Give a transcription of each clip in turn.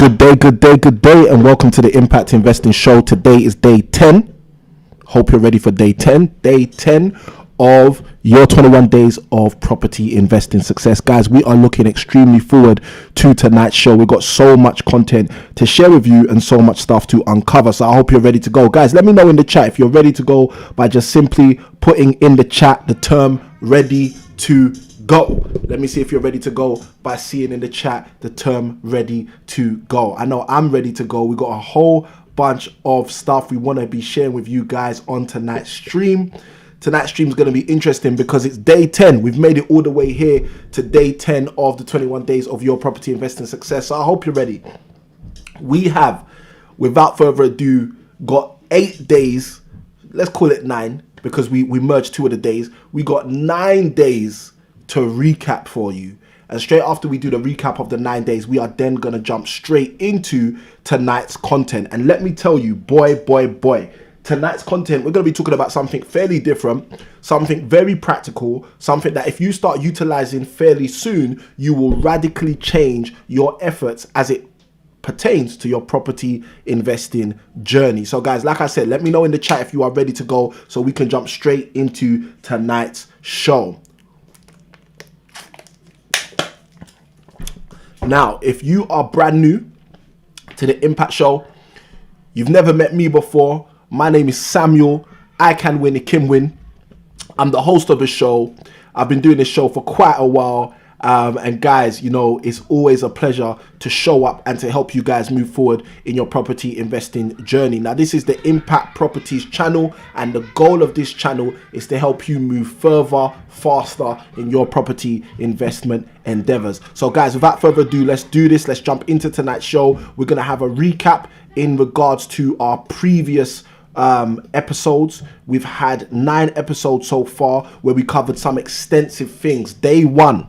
Good day, and welcome to the Impact Investing Show. Today is day 10. Hope you're ready for day 10. Day 10 of your 21 days of property investing success. Guys, we are looking extremely forward to tonight's show. We've got so much content to share with you and so much stuff to uncover. So I hope you're ready to go. Guys, let me know in the chat if you're ready to go by just simply putting in the chat the term ready to go. Let me see if you're ready to go by seeing in the chat the term ready to go. I know I'm ready to go. We got a whole bunch of stuff we want to be sharing with you guys on tonight's stream. Tonight's stream is going to be interesting because it's day 10. We've made it all the way here to day 10 of the 21 days of your property investing success. So I hope you're ready. We have, without further ado, got 8 days. Let's call it 9 because we merged 2 of the days. We got 9 days to recap for you, and straight after we do the recap of the 9 days, we are then gonna jump straight into tonight's content. And let me tell you, boy, tonight's content, we're gonna be talking about something fairly different, something very practical, something that if you start utilizing fairly soon, you will radically change your efforts as it pertains to your property investing journey. So guys, like I said, let me know in the chat if you are ready to go so we can jump straight into tonight's show. Now, if you are brand new to the Impact Show, you've never met me before, my name is Samuel. I can win, it can win. I'm the host of the show. I've been doing this show for quite a while. And guys, you know, it's always a pleasure to show up and to help you guys move forward in your property investing journey. Now, this is the Impact Properties channel, and the goal of this channel is to help you move further, faster in your property investment endeavors. So guys, without further ado, let's do this. Let's jump into tonight's show. We're going to have a recap in regards to our previous episodes. We've had 9 episodes so far where we covered some extensive things. Day 1.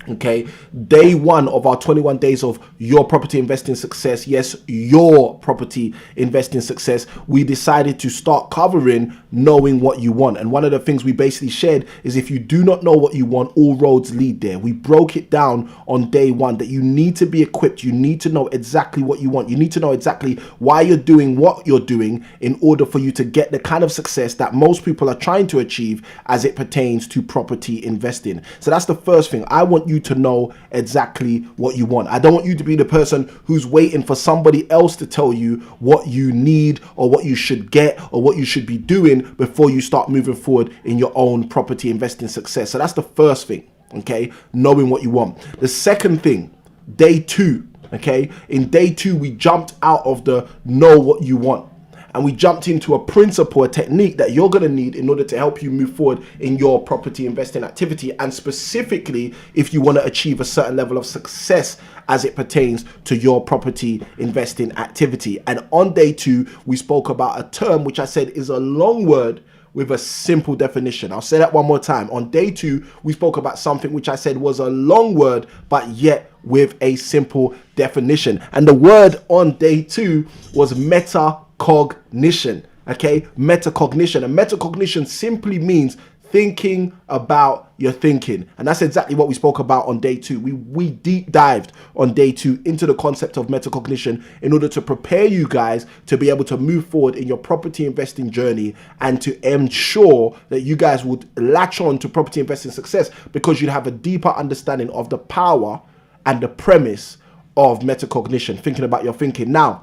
Okay, day 1 of our 21 days of your property investing success. Yes, your property investing success. We decided to start covering knowing what you want. And one of the things we basically shared is if you do not know what you want, all roads lead there. We broke it down on day 1 that you need to be equipped. You need to know exactly what you want. You need to know exactly why you're doing what you're doing in order for you to get the kind of success that most people are trying to achieve as it pertains to property investing. So that's the first thing. I want you to know exactly what you want. I don't want you to be the person who's waiting for somebody else to tell you what you need or what you should get or what you should be doing before you start moving forward in your own property investing success. So that's the first thing, okay? Knowing what you want. The second thing, day 2, okay? In day 2, we jumped out of the know what you want, and we jumped into a principle, a technique that you're going to need in order to help you move forward in your property investing activity, and specifically if you want to achieve a certain level of success as it pertains to your property investing activity. And on day 2, we spoke about a term which I said is a long word with a simple definition. I'll say that one more time. On day 2, we spoke about something which I said was a long word, but yet with a simple definition. And the word on day 2 was metacognition. Okay, metacognition. And metacognition simply means thinking about your thinking. And that's exactly what we spoke about on day 2. We deep dived on day 2 into the concept of metacognition in order to prepare you guys to be able to move forward in your property investing journey and to ensure that you guys would latch on to property investing success because you'd have a deeper understanding of the power and the premise of metacognition, thinking about your thinking. Now,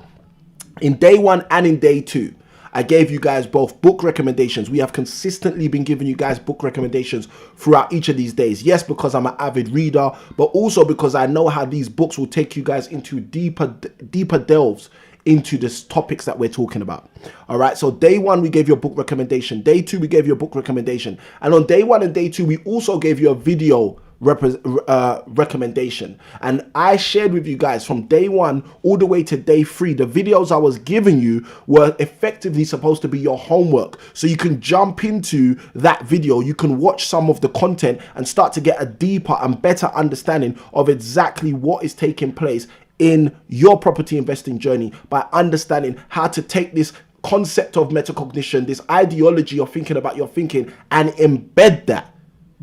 in day 1 and in day 2, I gave you guys both book recommendations. We have consistently been giving you guys book recommendations throughout each of these days. Yes, because I'm an avid reader, but also because I know how these books will take you guys into deeper delves into the topics that we're talking about. All right, so day 1, we gave you a book recommendation. Day 2, we gave you a book recommendation. And on day 1 and day 2, we also gave you a video recommendation. And I shared with you guys from day 1 all the way to day 3, the videos I was giving you were effectively supposed to be your homework. So you can jump into that video, you can watch some of the content and start to get a deeper and better understanding of exactly what is taking place in your property investing journey by understanding how to take this concept of metacognition, this ideology of thinking about your thinking, and embed that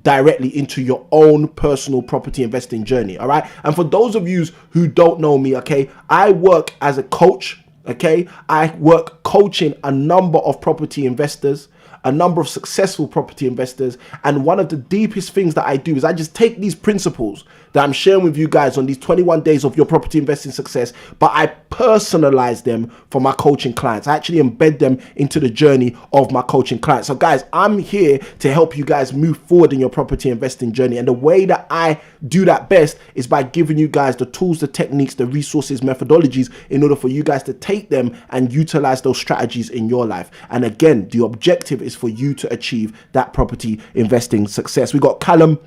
directly into your own personal property investing journey. All right. And for those of you who don't know me, okay, I work as a coach. Okay. I work coaching a number of property investors, a number of successful property investors. And one of the deepest things that I do is I just take these principles that I'm sharing with you guys on these 21 days of your property investing success, but I personalize them for my coaching clients. I actually embed them into the journey of my coaching clients. So guys, I'm here to help you guys move forward in your property investing journey. And the way that I do that best is by giving you guys the tools, the techniques, the resources, methodologies in order for you guys to take them and utilize those strategies in your life. And again, the objective is for you to achieve that property investing success. We got Callum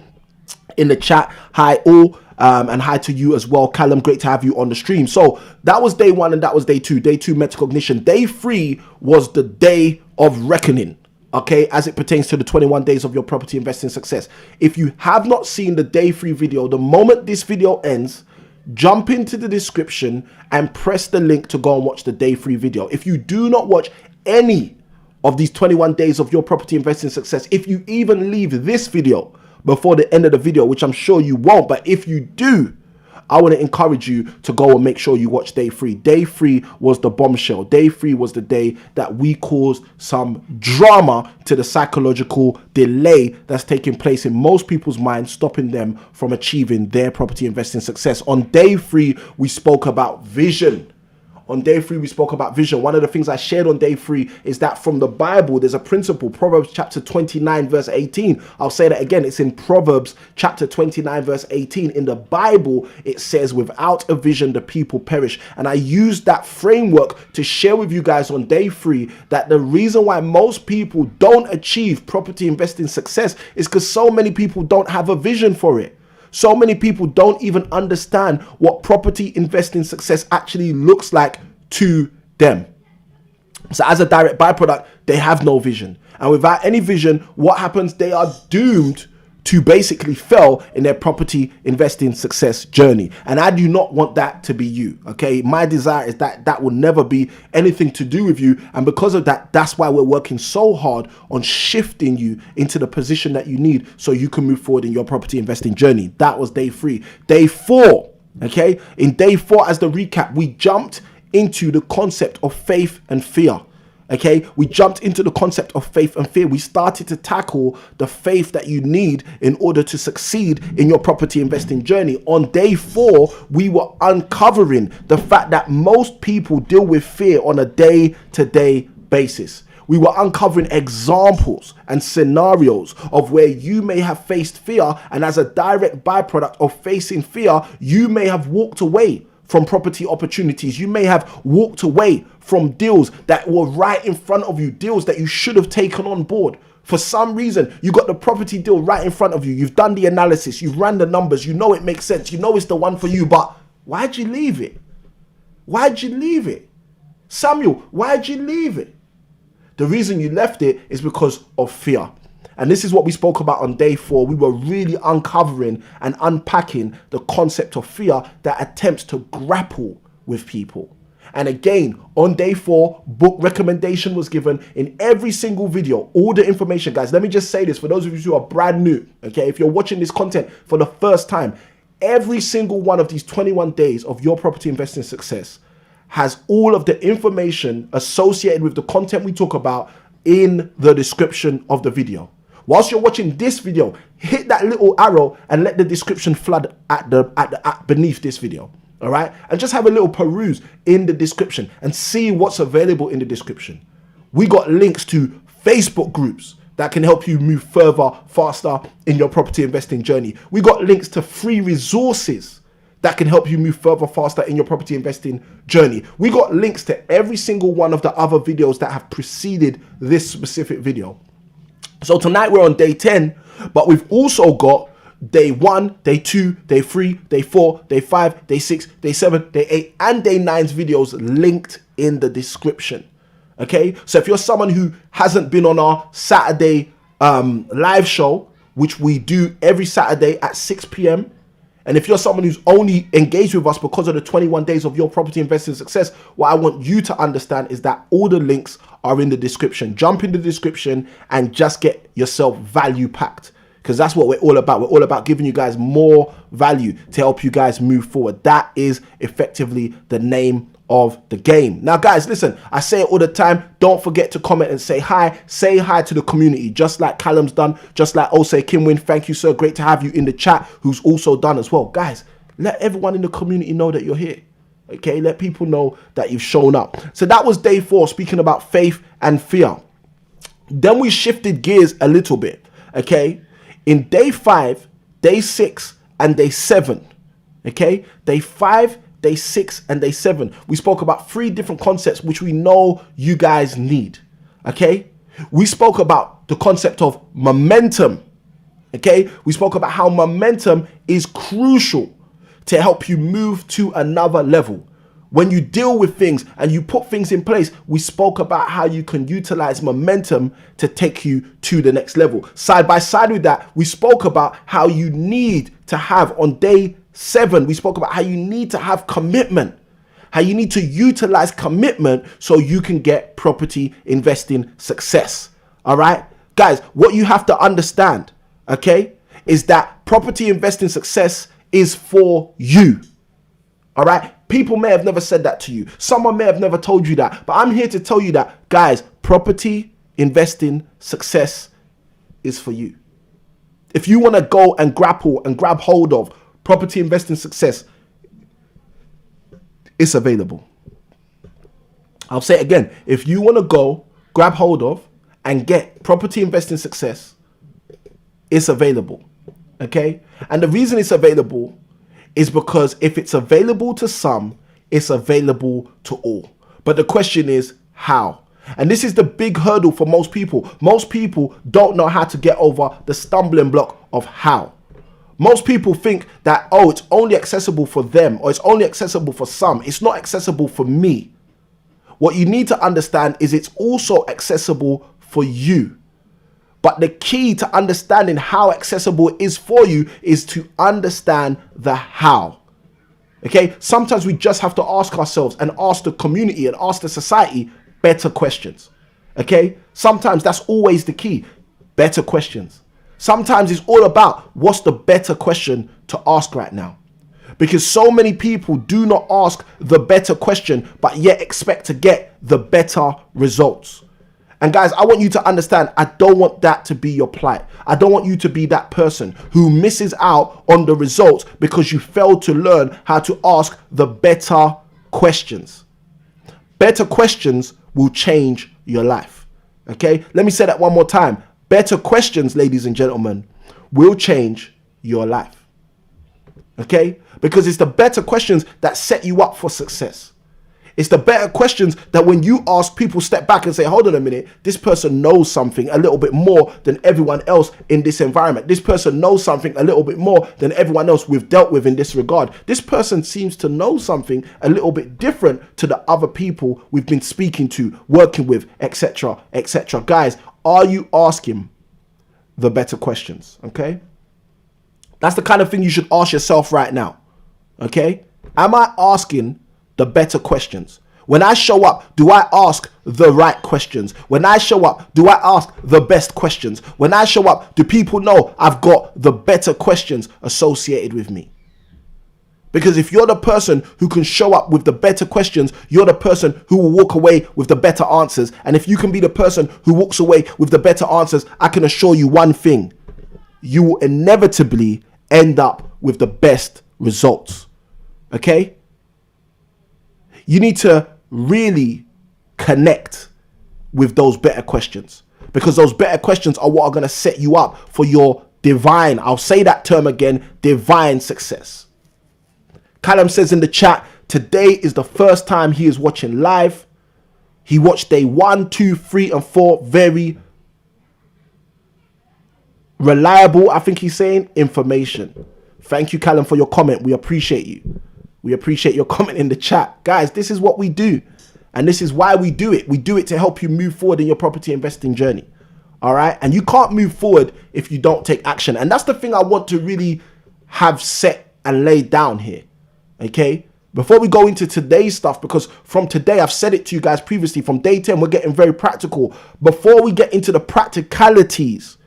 in the chat. Hi all, and hi to you as well, Callum. Great to have you on the stream. So that was day 1 and that was day 2. Day 2, metacognition. Day 3 was the day of reckoning, okay, as it pertains to the 21 days of your property investing success. If you have not seen the day 3 video, the moment this video ends, jump into the description and press the link to go and watch the day 3 video. If you do not watch any of these 21 days of your property investing success, if you even leave this video before the end of the video, which I'm sure you won't, but if you do, I want to encourage you to go and make sure you watch day 3. Day 3 was the bombshell. Day 3 was the day that we caused some drama to the psychological delay that's taking place in most people's minds, stopping them from achieving their property investing success. On day 3, we spoke about vision. On day 3, we spoke about vision. One of the things I shared on day 3 is that from the Bible, there's a principle, Proverbs chapter 29, verse 18. I'll say that again. It's in Proverbs chapter 29, verse 18. In the Bible, it says, without a vision, the people perish. And I used that framework to share with you guys on day 3 that the reason why most people don't achieve property investing success is because so many people don't have a vision for it. So many people don't even understand what property investing success actually looks like to them. So as a direct byproduct, they have no vision. And without any vision, what happens? They are doomed to basically fail in their property investing success journey. And I do not want that to be you, okay? My desire is that that will never be anything to do with you. And because of that, that's why we're working so hard on shifting you into the position that you need so you can move forward in your property investing journey. That was day 3. Day 4, okay? In day 4, as the recap, we jumped into the concept of faith and fear. Okay, we jumped into the concept of faith and fear. We started to tackle the faith that you need in order to succeed in your property investing journey. On day 4, we were uncovering the fact that most people deal with fear on a day-to-day basis. We were uncovering examples and scenarios of where you may have faced fear, and as a direct byproduct of facing fear, you may have walked away from property opportunities. You may have walked away from deals that were right in front of you, deals that you should have taken on board. For some reason, you got the property deal right in front of you. You've done the analysis, you've ran the numbers, you know it makes sense, you know it's the one for you, but why'd you leave it? Why'd you leave it? Samuel, why'd you leave it? The reason you left it is because of fear. And this is what we spoke about on day 4. We were really uncovering and unpacking the concept of fear that attempts to grapple with people. And again, on day 4, book recommendation was given in every single video. All the information, guys, let me just say this for those of you who are brand new, okay? If you're watching this content for the first time, every single one of these 21 days of your property investing success has all of the information associated with the content we talk about in the description of the video. Whilst you're watching this video, hit that little arrow and let the description flood at beneath this video. All right. And just have a little peruse in the description and see what's available in the description. We got links to Facebook groups that can help you move further, faster in your property investing journey. We got links to free resources that can help you move further, faster in your property investing journey. We got links to every single one of the other videos that have preceded this specific video. So tonight we're on day 10, but we've also got day 1, day 2, day 3, day 4, day 5, day 6, day 7, day 8, and day 9's videos linked in the description. Okay, so if you're someone who hasn't been on our Saturday live show, which we do every Saturday at 6 p.m., and if you're someone who's only engaged with us because of the 21 days of your property investing success, what I want you to understand is that all the links are in the description. Jump in the description and just get yourself value packed. because that's what we're all about. We're all about giving you guys more value to help you guys move forward. That is effectively the name of the game. Now, guys, listen, I say it all the time. Don't forget to comment and say hi. Say hi to the community, just like Callum's done, just like Osei Kimwin. Thank you, sir. Great to have you in the chat, who's also done as well. Guys, let everyone in the community know that you're here. Okay, let people know that you've shown up. So that was day 4, speaking about faith and fear. Then we shifted gears a little bit. Okay, in day 5, day 6, and day 7. Okay, day 5, day 6, and day 7. We spoke about 3 different concepts which we know you guys need. Okay, we spoke about the concept of momentum. Okay, we spoke about how momentum is crucial to help you move to another level. When you deal with things and you put things in place, we spoke about how you can utilize momentum to take you to the next level. Side by side with that, we spoke about how you need to have, on day 7, we spoke about how you need to have commitment, how you need to utilize commitment so you can get property investing success. All right, guys, what you have to understand, okay, is that property investing success is for you. All right, people may have never said that to you. Someone may have never told you that, but I'm here to tell you that, guys, property investing success is for you. If you want to go and grapple and grab hold of property investing success, it's available. I'll say it again. If you want to go grab hold of and get property investing success, it's available. Okay, and the reason it's available is because if it's available to some, it's available to all. But the question is how? And this is the big hurdle for most people. Most people don't know how to get over the stumbling block of how. Most people think that, oh, it's only accessible for them, or it's only accessible for some. It's not accessible for me. What you need to understand is it's also accessible for you. But the key to understanding how accessible it is for you is to understand the how. Okay, sometimes we just have to ask ourselves and ask the community and ask the society better questions. Okay, sometimes that's always the key. Better questions. Sometimes it's all about what's the better question to ask right now. Because so many people do not ask the better question, but yet expect to get the better results. And guys, I want you to understand, I don't want that to be your plight. I don't want you to be that person who misses out on the results because you failed to learn how to ask the better questions. Better questions will change your life. Okay, let me say that one more time. Better questions, ladies and gentlemen, will change your life. Okay, because it's the better questions that set you up for success. It's the better questions that when you ask, people step back and say, hold on a minute, this person knows something a little bit more than everyone else in this environment. This person knows something a little bit more than everyone else we've dealt with in this regard. This person seems to know something a little bit different to the other people we've been speaking to, working with, etc., etc. Guys, are you asking the better questions? Okay? That's the kind of thing you should ask yourself right now. Okay? Am I asking the better questions? When I show up, do I ask the right questions? When I show up, do I ask the best questions? When I show up, do people know I've got the better questions associated with me? Because if you're the person who can show up with the better questions, you're the person who will walk away with the better answers. And if you can be the person who walks away with the better answers, I can assure you one thing: you will inevitably end up with the best results. Okay? You need to really connect with those better questions, because those better questions are what are going to set you up for your divine, I'll say that term again, divine success. Callum says in the chat, today is the first time he is watching live. He watched day 1, 2, 3, and 4. Very reliable, I think he's saying, information. Thank you, Callum, for your comment. We appreciate you. We appreciate your comment in the chat. Guys, this is what we do. And this is why we do it. We do it to help you move forward in your property investing journey. All right. And you can't move forward if you don't take action. And that's the thing I want to really have set and laid down here. Okay. Before we go into today's stuff, because from today, I've said it to you guys previously, from day 10, we're getting very practical. Before we get into the practicalities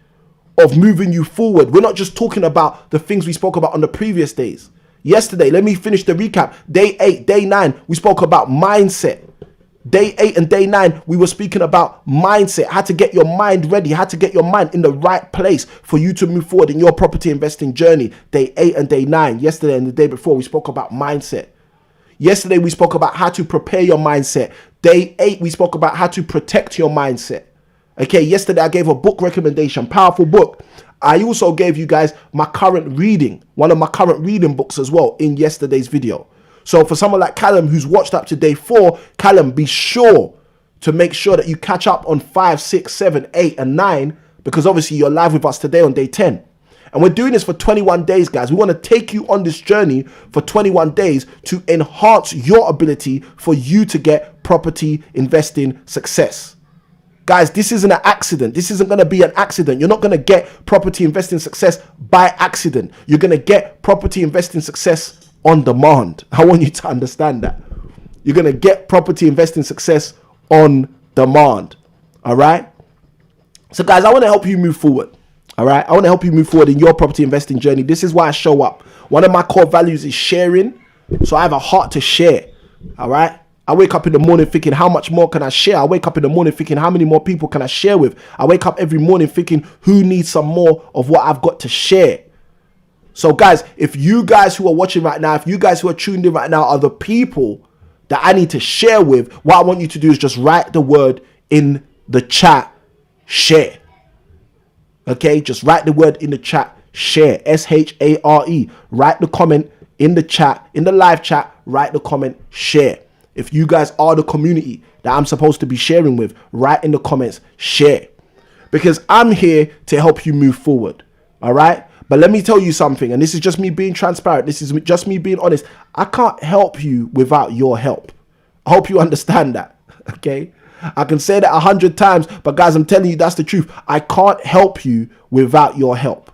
of moving you forward. We're not just talking about the things we spoke about on the previous days. Yesterday, let me finish the recap. Day 8, day 9, we spoke about mindset. Day 8 and day 9, we were speaking about mindset, how to get your mind ready, how to get your mind in the right place for you to move forward in your property investing journey. Day 8 and day 9, yesterday and the day before, we spoke about mindset. Yesterday, we spoke about how to prepare your mindset. Day 8, we spoke about how to protect your mindset. Okay, yesterday I gave a book recommendation, powerful book. I also gave you guys my current reading, one of my current reading books as well in yesterday's video. So for someone like Callum who's watched up to day 4, Callum, be sure to make sure that you catch up on 5, 6, 7, 8, and 9, because obviously you're live with us today on day 10. And we're doing this for 21 days, guys. We want to take you on this journey for 21 days to enhance your ability for you to get property investing success. Guys, this isn't an accident. This isn't going to be an accident. You're not going to get property investing success by accident. You're going to get property investing success on demand. I want you to understand that. You're going to get property investing success on demand. All right. So guys, I want to help you move forward. All right. I want to help you move forward in your property investing journey. This is why I show up. One of my core values is sharing. So I have a heart to share. All right. I wake up in the morning thinking, how much more can I share? I wake up in the morning thinking, how many more people can I share with? I wake up every morning thinking, who needs some more of what I've got to share? So guys, if you guys who are watching right now, if you guys who are tuned in right now are the people that I need to share with, what I want you to do is just write the word in the chat, share. Okay, just write the word in the chat, share, S-H-A-R-E. Write the comment in the chat, in the live chat, write the comment, share. If you guys are the community that I'm supposed to be sharing with, write in the comments, share. Because I'm here to help you move forward. All right. But let me tell you something, and this is just me being transparent. This is just me being honest. I can't help you without your help. I hope you understand that. Okay. I can say that 100 times, but guys, I'm telling you, that's the truth. I can't help you without your help.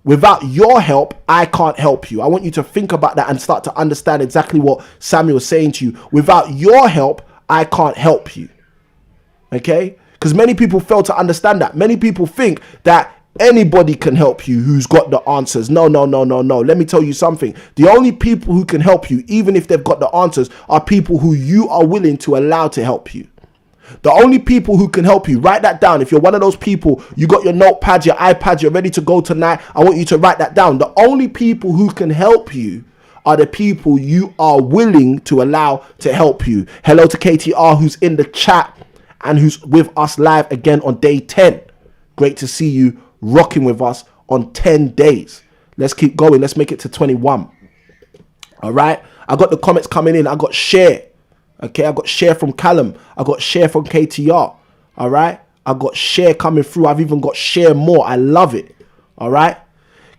Without your help, I can't help you. I want you to think about that and start to understand exactly what Samuel is saying to you. Without your help, I can't help you. Okay? Because many people fail to understand that. Many people think that anybody can help you who's got the answers. No. Let me tell you something. The only people who can help you, even if they've got the answers, are people who you are willing to allow to help you. The only people who can help you, write that down. If you're one of those people, you got your notepad, your iPad, you're ready to go tonight, I want you to write that down. The only people who can help you are the people you are willing to allow to help you. Hello to KTR, who's in the chat and who's with us live again on day 10. Great to see you rocking with us on 10 days. Let's keep going. Let's make it to 21. All right. I got the comments coming in. I got share. Okay, I got share from Callum. I got share from KTR. All right. I got share coming through. I've even got share more. I love it. All right.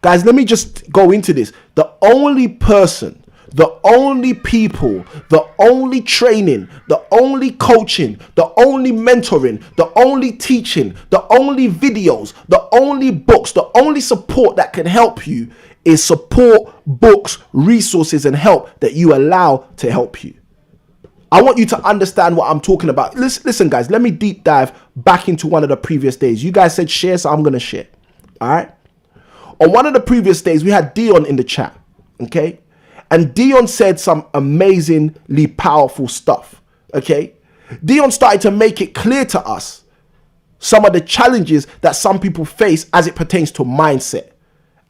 Guys, let me just go into this. The only person, the only people, the only training, the only coaching, the only mentoring, the only teaching, the only videos, the only books, the only support that can help you is support, books, resources, and help that you allow to help you. I want you to understand what I'm talking about. Listen, guys, let me deep dive back into one of the previous days. You guys said share, so I'm going to share. All right. On one of the previous days, we had Dion in the chat. Okay. And Dion said some amazingly powerful stuff. Okay. Dion started to make it clear to us some of the challenges that some people face as it pertains to mindset.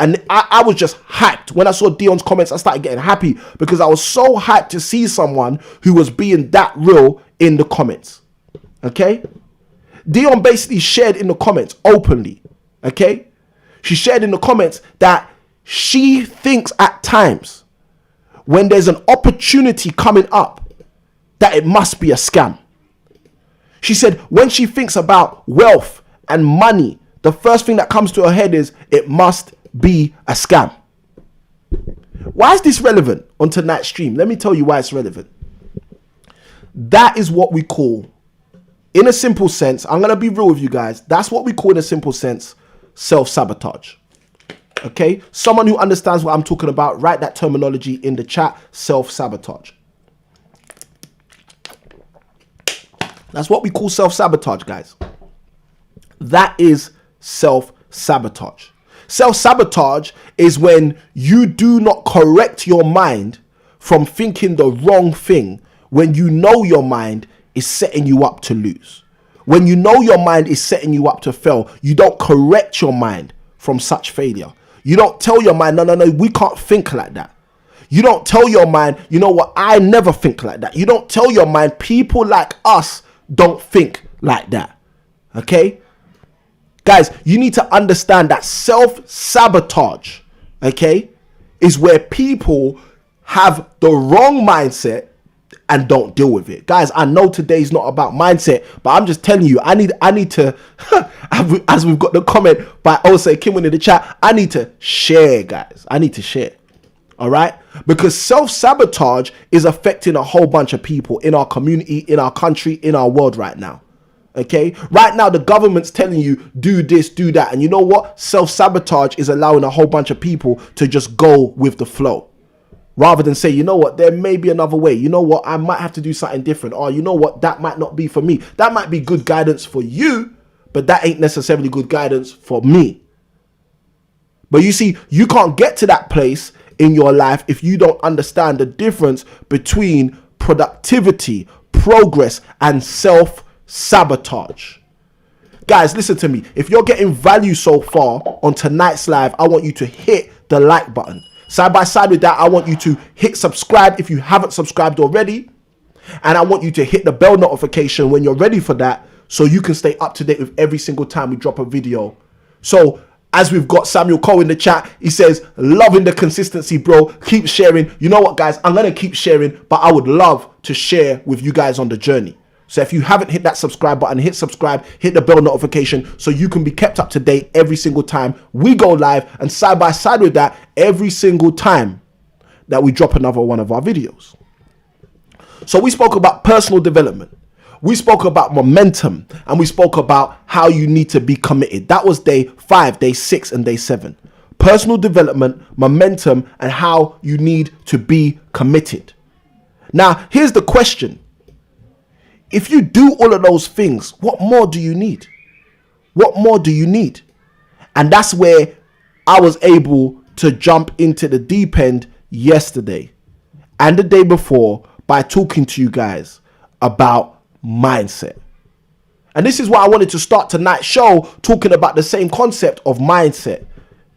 And I was just hyped. When I saw Dion's comments, I started getting happy because I was so hyped to see someone who was being that real in the comments. Okay? Dion basically shared in the comments openly. Okay? She shared in the comments that she thinks at times when there's an opportunity coming up that it must be a scam. She said when she thinks about wealth and money, the first thing that comes to her head is it must be a scam. Why is this relevant on tonight's stream? Let me tell you why it's relevant. That is what we call, in a simple sense, I'm going to be real with you guys. That's what we call in a simple sense, self-sabotage. Okay? Someone who understands what I'm talking about, write that terminology in the chat, self-sabotage. That's what we call self-sabotage, guys. That is self-sabotage. self-sabotage. Self-sabotage is when you do not correct your mind from thinking the wrong thing when you know your mind is setting you up to lose. When you know your mind is setting you up to fail, you don't correct your mind from such failure. You don't tell your mind, no, we can't think like that. You don't tell your mind, you know what, I never think like that. You don't tell your mind, people like us don't think like that. Okay? Guys, you need to understand that self-sabotage, okay, is where people have the wrong mindset and don't deal with it. Guys, I know today's not about mindset, but I'm just telling you, I need to, as we've got the comment by Osei Kimwin in the chat, I need to share, guys. I need to share. All right? Because self-sabotage is affecting a whole bunch of people in our community, in our country, in our world right now. Okay? Right now, the government's telling you, do this, do that. And you know what? Self-sabotage is allowing a whole bunch of people to just go with the flow. Rather than say, you know what, there may be another way. You know what, I might have to do something different. Or you know what, that might not be for me. That might be good guidance for you, but that ain't necessarily good guidance for me. But you see, you can't get to that place in your life if you don't understand the difference between productivity, progress, and self-sabotage. Guys, listen to me. If you're getting value so far on tonight's live, I want you to hit the like button. Side by side with that, I want you to hit subscribe if you haven't subscribed already. And I want you to hit the bell notification when you're ready for that, so you can stay up to date with every single time we drop a video. So as we've got Samuel Cole in the chat, he says, loving the consistency, bro. Keep sharing. You know what, guys? I'm going to keep sharing, but I would love to share with you guys on the journey. So if you haven't hit that subscribe button, hit subscribe, hit the bell notification so you can be kept up to date every single time we go live, and side by side with that, every single time that we drop another one of our videos. So we spoke about personal development. We spoke about momentum, and we spoke about how you need to be committed. That was day 5, day 6, and day 7. Personal development, momentum, and how you need to be committed. Now, here's the question. If you do all of those things, what more do you need? What more do you need? And that's where I was able to jump into the deep end yesterday and the day before by talking to you guys about mindset. And this is why I wanted to start tonight's show talking about the same concept of mindset.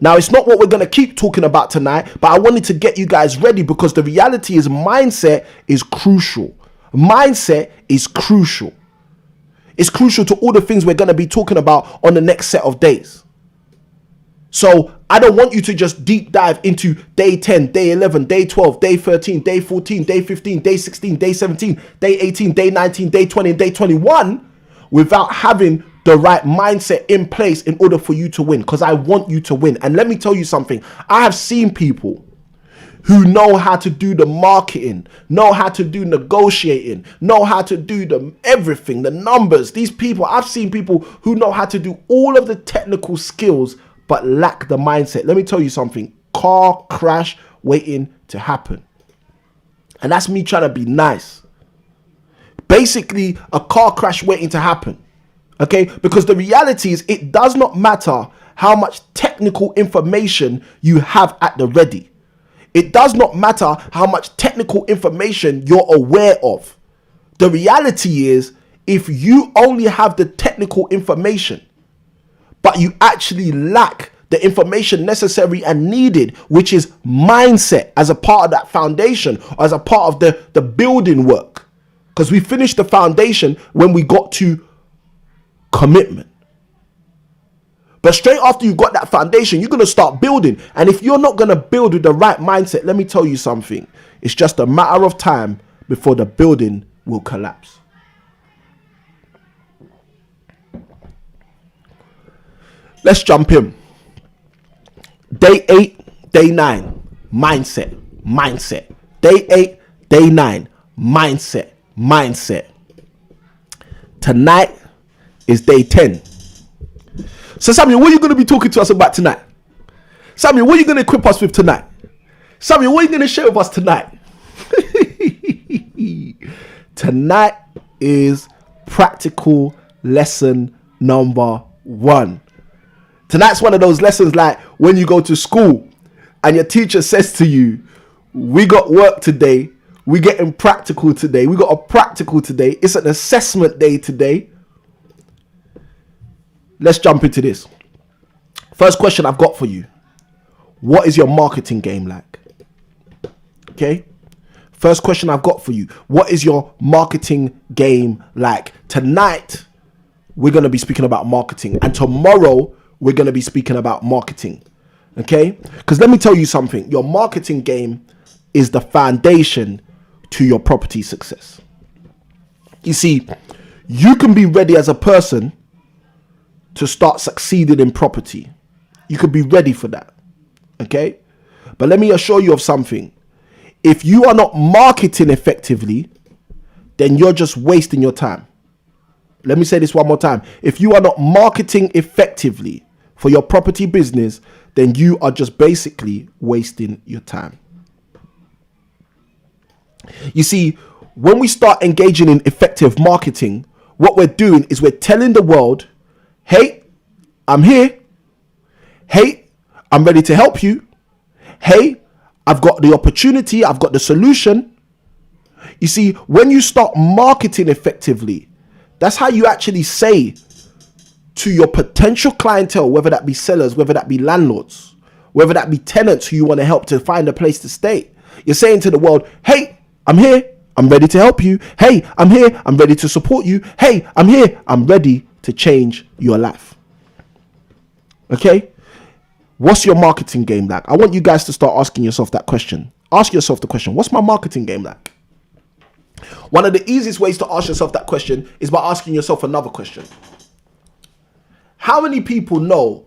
Now, it's not what we're going to keep talking about tonight, but I wanted to get you guys ready because the reality is mindset is crucial. Mindset is crucial. It's crucial to all the things we're going to be talking about on the next set of days. So I don't want you to just deep dive into day 10, day 11, day 12, day 13, day 14, day 15, day 16, day 17, day 18, day 19, day 20, and day 21 without having the right mindset in place in order for you to win, because I want you to win. And let me tell you something. I have seen people who know how to do the marketing, know how to do negotiating, know how to do the everything, the numbers. These people, I've seen people who know how to do all of the technical skills but lack the mindset. Let me tell you something. Car crash waiting to happen. And that's me trying to be nice. Basically, a car crash waiting to happen. Okay? Because the reality is it does not matter how much technical information you have at the ready. It does not matter how much technical information you're aware of. The reality is, if you only have the technical information, but you actually lack the information necessary and needed, which is mindset as a part of that foundation, or as a part of the building work. Because we finished the foundation when we got to commitment. But straight after you've got that foundation, you're going to start building. And if you're not going to build with the right mindset, let me tell you something. It's just a matter of time before the building will collapse. Let's jump in. Day 8, day 9, mindset. Day 8, day 9, mindset. Tonight is day 10. So Samuel, what are you going to be talking to us about tonight? Samuel, what are you going to equip us with tonight? Samuel, what are you going to share with us tonight? Tonight is practical lesson number 1. Tonight's one of those lessons like when you go to school and your teacher says to you, we got work today, we getting practical today, we got a practical today, it's an assessment day today. Let's jump into this. First question I've got for you. What is your marketing game like? Okay. First question I've got for you. What is your marketing game like? Tonight, we're going to be speaking about marketing. And tomorrow, we're going to be speaking about marketing. Okay? Because let me tell you something. Your marketing game is the foundation to your property success. You see, you can be ready as a person to start succeeding in property. You could be ready for that. Okay? But let me assure you of something. If you are not marketing effectively, then you're just wasting your time. Let me say this one more time. If you are not marketing effectively for your property business, then you are just basically wasting your time. You see, when we start engaging in effective marketing, what we're doing is we're telling the world, hey, I'm here. Hey, I'm ready to help you. Hey, I've got the opportunity. I've got the solution. You see, when you start marketing effectively, that's how you actually say to your potential clientele, whether that be sellers, whether that be landlords, whether that be tenants who you want to help to find a place to stay. You're saying to the world, hey, I'm here. I'm ready to help you. Hey, I'm here. I'm ready to support you. Hey, I'm here. I'm ready to change your life. Okay? What's your marketing game like? I want you guys to start asking yourself that question. Ask yourself the question, what's my marketing game like? One of the easiest ways to ask yourself that question is by asking yourself another question. How many people know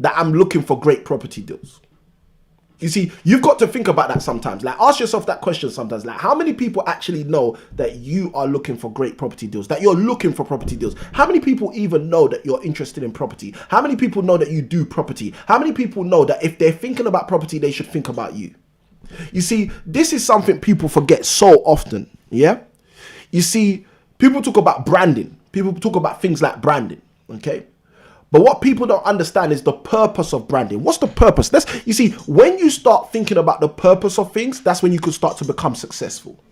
that I'm looking for great property deals? You see, you've got to think about that sometimes. Like, ask yourself that question sometimes. Like, how many people actually know that you are looking for great property deals, that you're looking for property deals? How many people even know that you're interested in property? How many people know that you do property? How many people know that if they're thinking about property, they should think about you? You see, this is something people forget so often. Yeah. You see, people talk about branding. People talk about things like branding. Okay. But what people don't understand is the purpose of branding. What's the purpose? You see, when you start thinking about the purpose of things, that's when you could start to become successful.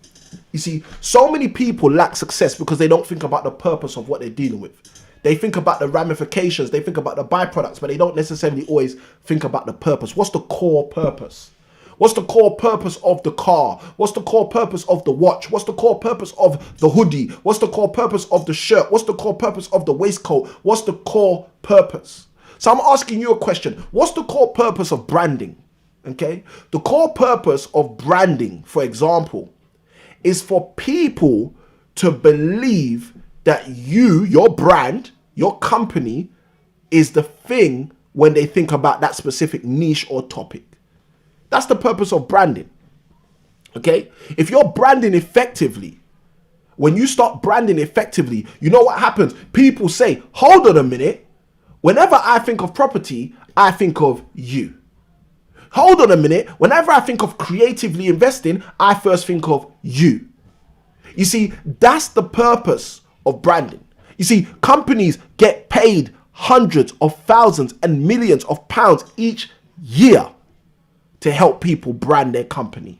You see, so many people lack success because they don't think about the purpose of what they're dealing with. They think about the ramifications, they think about the byproducts, but they don't necessarily always think about the purpose. What's the core purpose? What's the core purpose of the car? What's the core purpose of the watch? What's the core purpose of the hoodie? What's the core purpose of the shirt? What's the core purpose of the waistcoat? What's the core purpose? So I'm asking you a question. What's the core purpose of branding? Okay. The core purpose of branding, for example, is for people to believe that you, your brand, your company is the thing when they think about that specific niche or topic. That's the purpose of branding. Okay? If you're branding effectively, when you start branding effectively, you know what happens? People say, hold on a minute. Whenever I think of property, I think of you. Hold on a minute. Whenever I think of creatively investing, I first think of you. You see, that's the purpose of branding. You see, companies get paid hundreds of thousands and millions of pounds each year to help people brand their company.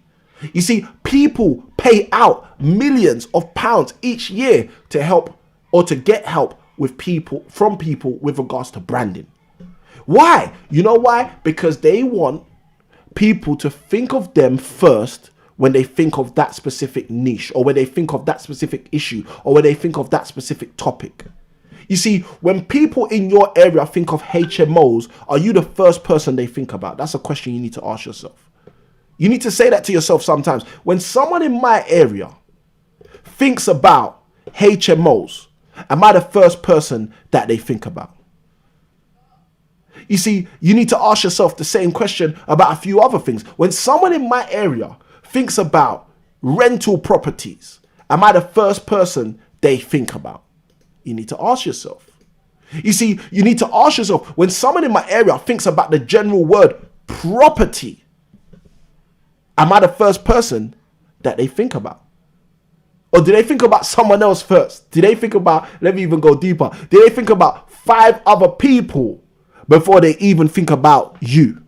You see, people pay out millions of pounds each year to help or to get help with people with regards to branding. Why? You know why? Because they want people to think of them first when they think of that specific niche, or when they think of that specific issue, or when they think of that specific topic. You see, when people in your area think of HMOs, are you the first person they think about? That's a question you need to ask yourself. You need to say that to yourself sometimes. When someone in my area thinks about HMOs, am I the first person that they think about? You see, you need to ask yourself the same question about a few other things. When someone in my area thinks about rental properties, am I the first person they think about? You need to ask yourself. You see, you need to ask yourself, when someone in my area thinks about the general word property, am I the first person that they think about? Or do they think about someone else first? Do they think about, let me even go deeper, do they think about 5 other people before they even think about you?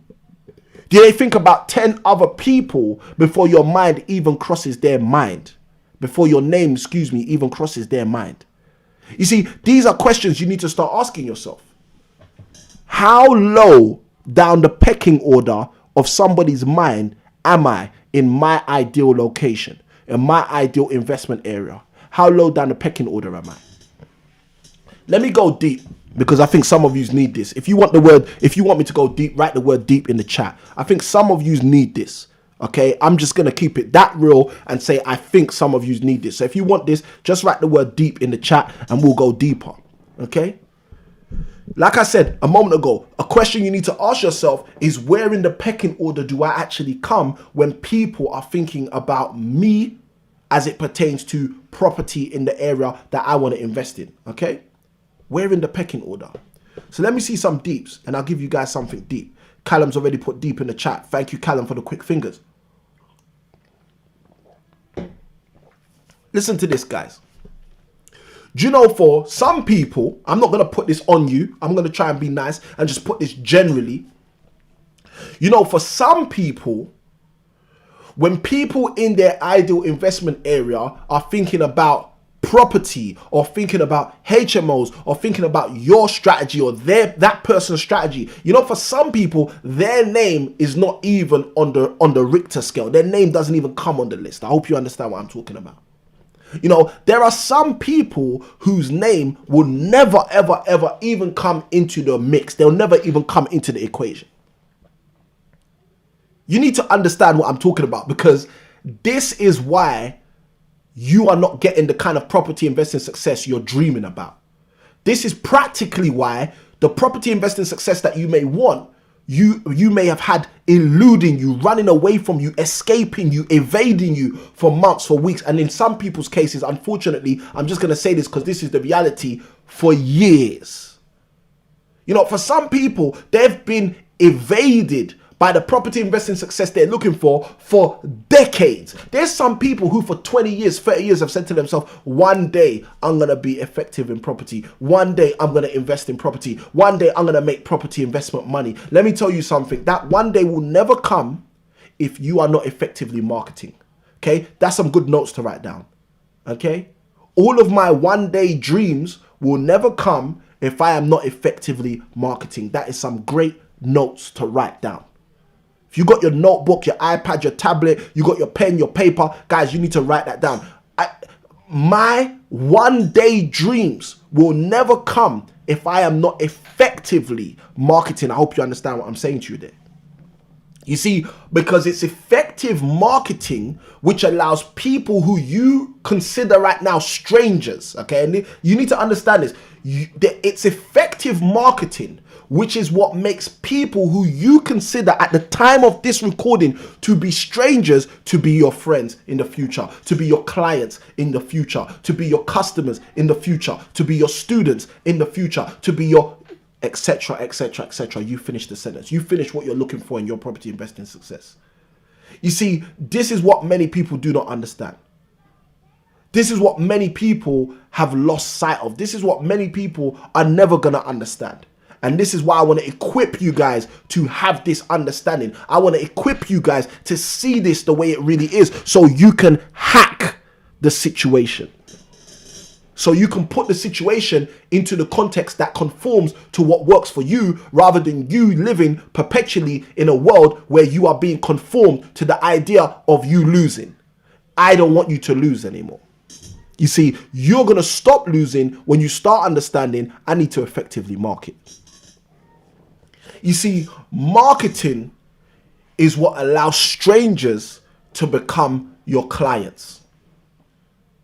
Do they think about 10 other people before your mind even crosses their mind? Before your name, even crosses their mind? You see, these are questions you need to start asking yourself. How low down the pecking order of somebody's mind am I in my ideal location, in my ideal investment area? How low down the pecking order am I? Let me go deep, because I think some of you need this. If you want me to go deep, write the word deep in the chat. I think some of you need this. Okay, I'm just going to keep it that real and say I think some of you need this. So if you want this, just write the word deep in the chat and we'll go deeper. Okay? Like I said a moment ago, a question you need to ask yourself is, where in the pecking order do I actually come when people are thinking about me as it pertains to property in the area that I want to invest in? Okay? Where in the pecking order? So let me see some deeps and I'll give you guys something deep. Callum's already put deep in the chat. Thank you, Callum, for the quick fingers. Listen to this, guys. Do you know, for some people, I'm not going to put this on you. I'm going to try and be nice and just put this generally. You know, for some people, when people in their ideal investment area are thinking about property or thinking about HMOs or thinking about your strategy or that person's strategy, you know, for some people, their name is not even on the Richter scale. Their name doesn't even come on the list. I hope you understand what I'm talking about. You know, there are some people whose name will never, ever, ever even come into the mix. They'll never even come into the equation. You need to understand what I'm talking about, because this is why you are not getting the kind of property investing success you're dreaming about. This is practically why the property investing success that you may want, you may have had eluding you, running away from you, escaping you, evading you for months, for weeks, and in some people's cases, unfortunately, I'm just going to say this because this is the reality, for years. You know, for some people, they've been evaded by the property investing success they're looking for decades. There's some people who for 20 years, 30 years have said to themselves, one day I'm going to be effective in property. One day I'm going to invest in property. One day I'm going to make property investment money. Let me tell you something. That one day will never come if you are not effectively marketing. Okay? That's some good notes to write down. Okay? All of my one day dreams will never come if I am not effectively marketing. That is some great notes to write down. If you got your notebook, your iPad, your tablet, you got your pen, your paper, guys, you need to write that down. My one day dreams will never come if I am not effectively marketing. I hope you understand what I'm saying to you there. You see, because it's effective marketing which allows people who you consider right now strangers, okay? And you need to understand this. It's effective marketing which is what makes people who you consider at the time of this recording to be strangers to be your friends in the future, to be your clients in the future, to be your customers in the future, to be your students in the future, to be your etc, etc, etc. You finish the sentence. You finish what you're looking for in your property investing success. You see, this is what many people do not understand. This is what many people have lost sight of. This is what many people are never going to understand. And this is why I want to equip you guys to have this understanding. I want to equip you guys to see this the way it really is, so you can hack the situation. So you can put the situation into the context that conforms to what works for you, rather than you living perpetually in a world where you are being conformed to the idea of you losing. I don't want you to lose anymore. You see, you're going to stop losing when you start understanding I need to effectively market. You see, marketing is what allows strangers to become your clients.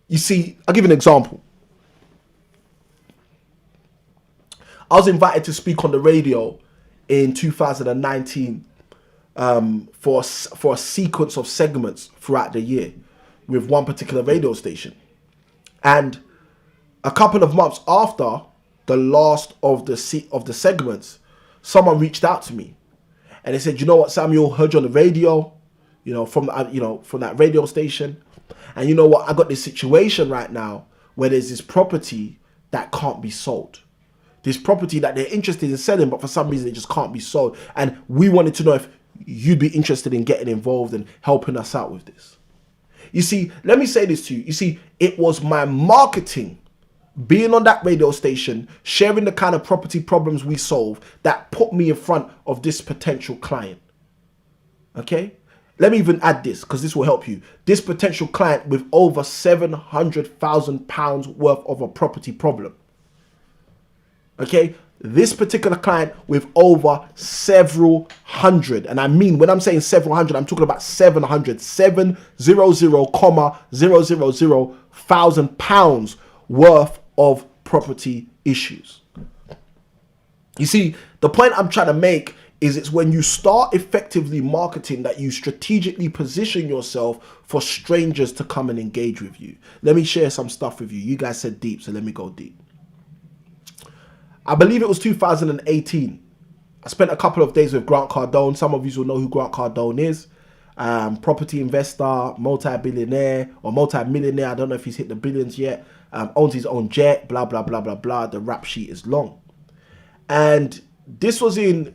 You see, I'll give you an example. I was invited to speak on the radio in 2019 for a sequence of segments throughout the year with one particular radio station. And a couple of months after the last of the segments, someone reached out to me and they said, you know what, Samuel, heard you on the radio, from that radio station. And you know what, I got this situation right now where there's this property that can't be sold. this property that they're interested in selling, but for some reason it just can't be sold. And we wanted to know if you'd be interested in getting involved and helping us out with this. You see, let me say this to you. You see, it was my marketing, being on that radio station, sharing the kind of property problems we solve, that put me in front of this potential client. Okay? Let me even add this, because this will help you. This potential client with over £700,000 worth of a property problem. Okay? This particular client with over several hundred, and I mean, when I'm saying several hundred, I'm talking about 700,000 pounds worth of property issues. You see, the point I'm trying to make is it's when you start effectively marketing that you strategically position yourself for strangers to come and engage with you. Let me share some stuff with you. You guys said deep, so let me go deep. I believe it was 2018. I spent a couple of days with Grant Cardone. Some of you will know who Grant Cardone is. Property investor, multi-billionaire or multi-millionaire. I don't know if he's hit the billions yet. Owns his own jet, blah, blah, blah, blah, blah. The rap sheet is long. And this was in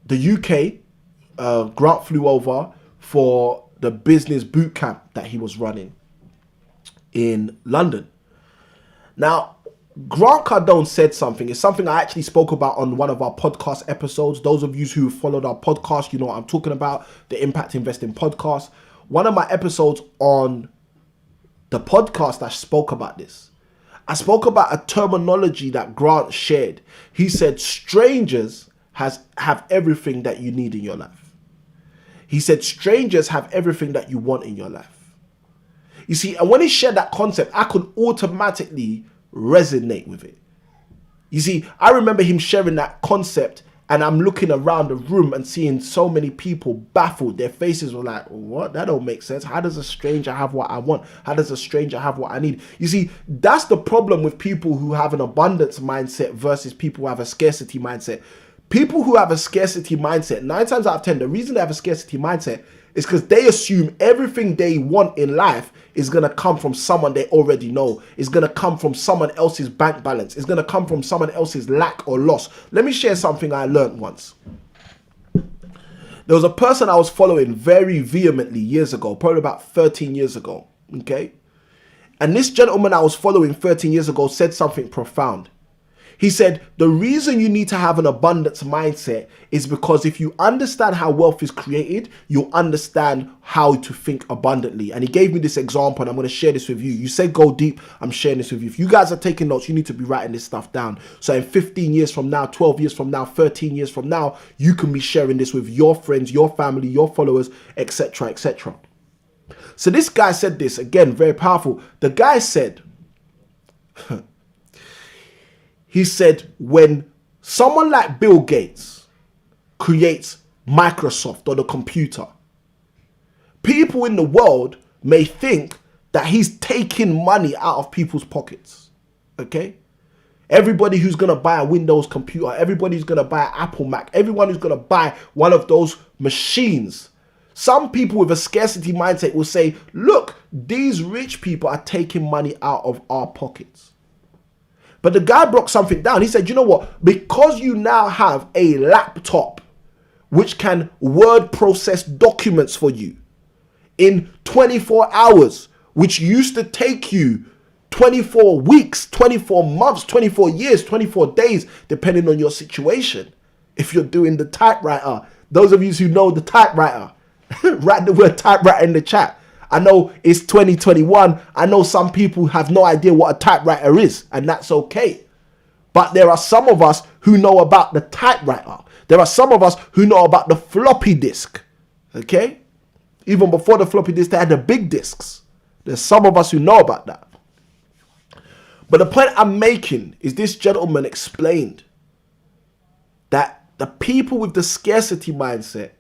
the UK. Grant flew over for the business boot camp that he was running in London. Now, Grant Cardone said something. It's something I actually spoke about on one of our podcast episodes. Those of you who followed our podcast, you know what I'm talking about, the Impact Investing podcast. One of my episodes on the podcast, I spoke about this. I spoke about a terminology that Grant shared. He said, strangers have everything that you need in your life. He said, strangers have everything that you want in your life. You see, and when he shared that concept, I could automatically resonate with it. You see, I remember him sharing that concept, and I'm looking around the room and seeing so many people baffled. Their faces were like, what? That don't make sense. How does a stranger have what I want? How does a stranger have what I need? You see, that's the problem with people who have an abundance mindset versus people who have a scarcity mindset. People who have a scarcity mindset, 9 times out of 10, the reason they have a scarcity mindset is because they assume everything they want in life is going to come from someone they already know. It's going to come from someone else's bank balance. It's going to come from someone else's lack or loss. Let me share something I learned once. There was a person I was following very vehemently years ago, probably about 13 years ago, okay? And this gentleman I was following 13 years ago said something profound. He said, the reason you need to have an abundance mindset is because if you understand how wealth is created, you'll understand how to think abundantly. And he gave me this example, and I'm going to share this with you. You said go deep. I'm sharing this with you. If you guys are taking notes, you need to be writing this stuff down. So in 15 years from now, 12 years from now, 13 years from now, you can be sharing this with your friends, your family, your followers, etc., etc. So this guy said this, again, very powerful. The guy said, he said, when someone like Bill Gates creates Microsoft or the computer, people in the world may think that he's taking money out of people's pockets. Okay? Everybody who's going to buy a Windows computer, everybody who's going to buy an Apple Mac, everyone who's going to buy one of those machines. Some people with a scarcity mindset will say, look, these rich people are taking money out of our pockets. But the guy broke something down. He said, you know what? Because you now have a laptop which can word process documents for you in 24 hours, which used to take you 24 weeks, 24 months, 24 years, 24 days, depending on your situation. If you're doing the typewriter, those of you who know the typewriter, write the word typewriter in the chat. I know it's 2021. I know some people have no idea what a typewriter is, and that's okay. But there are some of us who know about the typewriter. There are some of us who know about the floppy disk. Okay? Even before the floppy disk, they had the big disks. There's some of us who know about that. But the point I'm making is this gentleman explained that the people with the scarcity mindset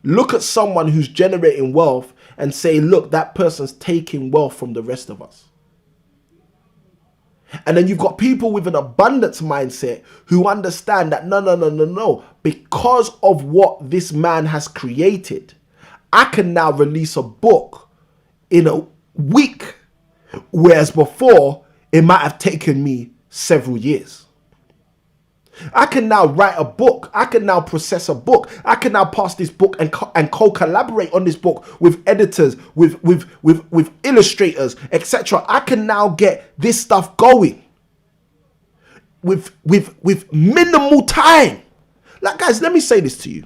look at someone who's generating wealth and say, look, that person's taking wealth from the rest of us. And then you've got people with an abundance mindset who understand that no. Because of what this man has created, I can now release a book in a week, whereas before it might have taken me several years. I can now write a book. I can now process a book. I can now pass this book and co-collaborate on this book with editors, with illustrators, etc. I can now get this stuff going with minimal time. Like, guys, let me say this to you.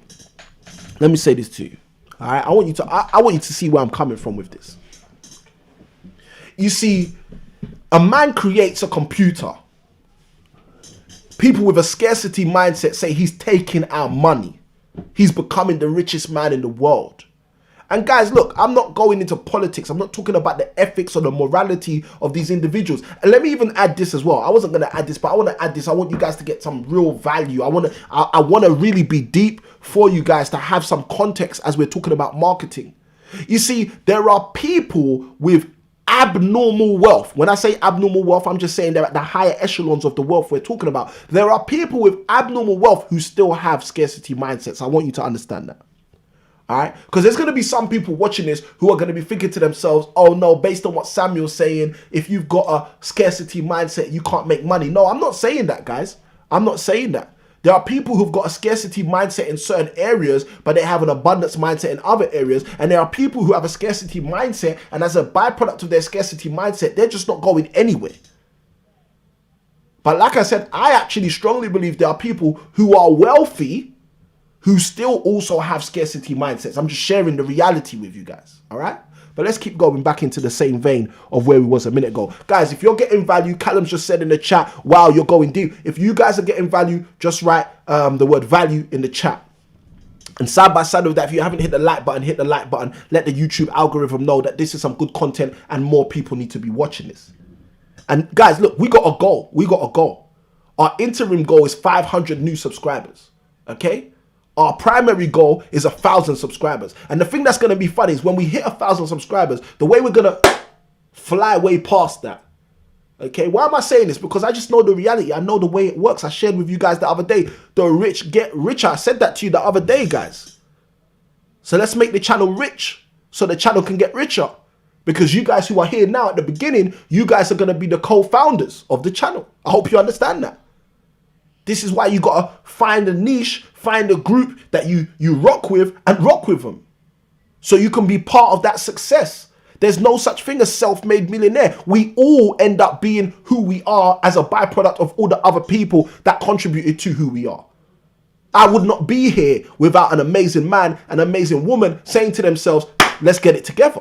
Let me say this to you. All right, I want you to see where I'm coming from with this. You see, a man creates a computer. People with a scarcity mindset say he's taking our money. He's becoming the richest man in the world. And guys, look, I'm not going into politics. I'm not talking about the ethics or the morality of these individuals. And let me even add this as well. I wasn't going to add this, but I want to add this. I want you guys to get some real value. I want to really be deep for you guys to have some context as we're talking about marketing. You see, there are people with abnormal wealth. When I say abnormal wealth, I'm just saying they're at the higher echelons of the wealth we're talking about. There are people with abnormal wealth who still have scarcity mindsets. I want you to understand that. All right, because there's going to be some people watching this who are going to be thinking to themselves, oh no, based on what Samuel's saying, if you've got a scarcity mindset, you can't make money. No, I'm not saying that, guys. I'm not saying that. There are people who've got a scarcity mindset in certain areas, but they have an abundance mindset in other areas. And there are people who have a scarcity mindset, and as a byproduct of their scarcity mindset, they're just not going anywhere. But like I said, I actually strongly believe there are people who are wealthy who still also have scarcity mindsets. I'm just sharing the reality with you guys, all right? But let's keep going back into the same vein of where we was a minute ago. Guys, if you're getting value, Callum's just said in the chat, wow, you're going deep. If you guys are getting value, just write the word value in the chat. And side by side with that, if you haven't hit the like button, hit the like button. Let the YouTube algorithm know that this is some good content and more people need to be watching this. And guys, look, we got a goal. We got a goal. Our interim goal is 500 new subscribers, okay? Our primary goal is 1,000 subscribers. And the thing that's going to be funny is when we hit 1,000 subscribers, the way we're going to fly way past that. Okay, why am I saying this? Because I just know the reality. I know the way it works. I shared with you guys the other day. The rich get richer. I said that to you the other day, guys. So let's make the channel rich so the channel can get richer. Because you guys who are here now at the beginning, you guys are going to be the co-founders of the channel. I hope you understand that. This is why you got to find a niche, find a group that you rock with and rock with them. So you can be part of that success. There's no such thing as self-made millionaire. We all end up being who we are as a byproduct of all the other people that contributed to who we are. I would not be here without an amazing man, an amazing woman saying to themselves, let's get it together.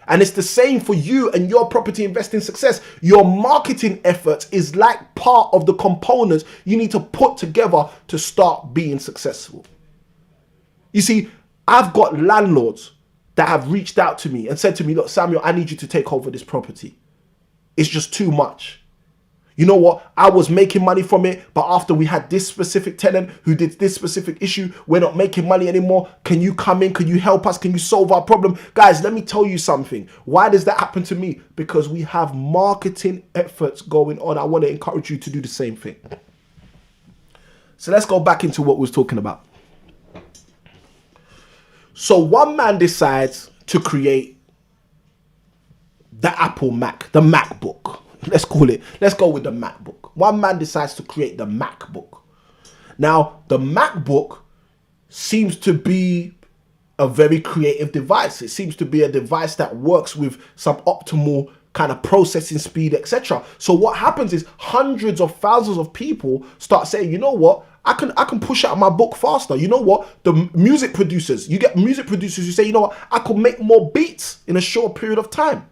And it's the same for you and your property investing success. Your marketing efforts is like part of the components you need to put together to start being successful. You see, I've got landlords that have reached out to me and said to me, look, Samuel, I need you to take over this property. It's just too much. You know what? I was making money from it, but after we had this specific tenant who did this specific issue, we're not making money anymore. Can you come in? Can you help us? Can you solve our problem? Guys, let me tell you something. Why does that happen to me? Because we have marketing efforts going on. I want to encourage you to do the same thing. So let's go back into what we was talking about. So one man decides to create the Apple Mac, the MacBook. Let's call it. Let's go with the MacBook. One man decides to create the MacBook. Now, the MacBook seems to be a very creative device. It seems to be a device that works with some optimal kind of processing speed, etc. So what happens is hundreds of thousands of people start saying, you know what? I can push out my book faster. You know what? The music producers, you get music producers who say, you know what? I could make more beats in a short period of time.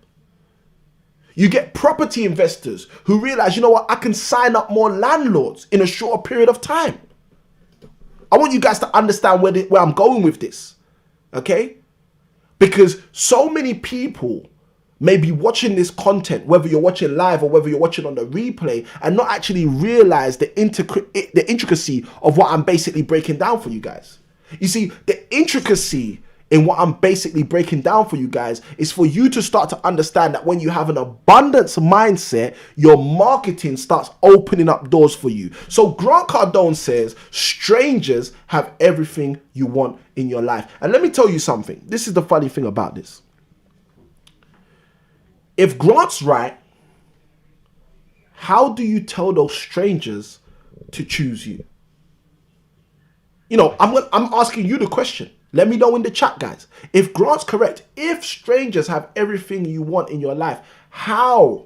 You get property investors who realize, you know what, I can sign up more landlords in a shorter period of time. I want you guys to understand where I'm going with this, okay? Because so many people may be watching this content, whether you're watching live or whether you're watching on the replay, and not actually realize the intricacy of what I'm basically breaking down for you guys. You see, the intricacy in what I'm basically breaking down for you guys is for you to start to understand that when you have an abundance mindset, your marketing starts opening up doors for you. So Grant Cardone says, strangers have everything you want in your life. And let me tell you something. This is the funny thing about this. If Grant's right, how do you tell those strangers to choose you? You know, I'm asking you the question. Let me know in the chat, guys. If Grant's correct, if strangers have everything you want in your life, how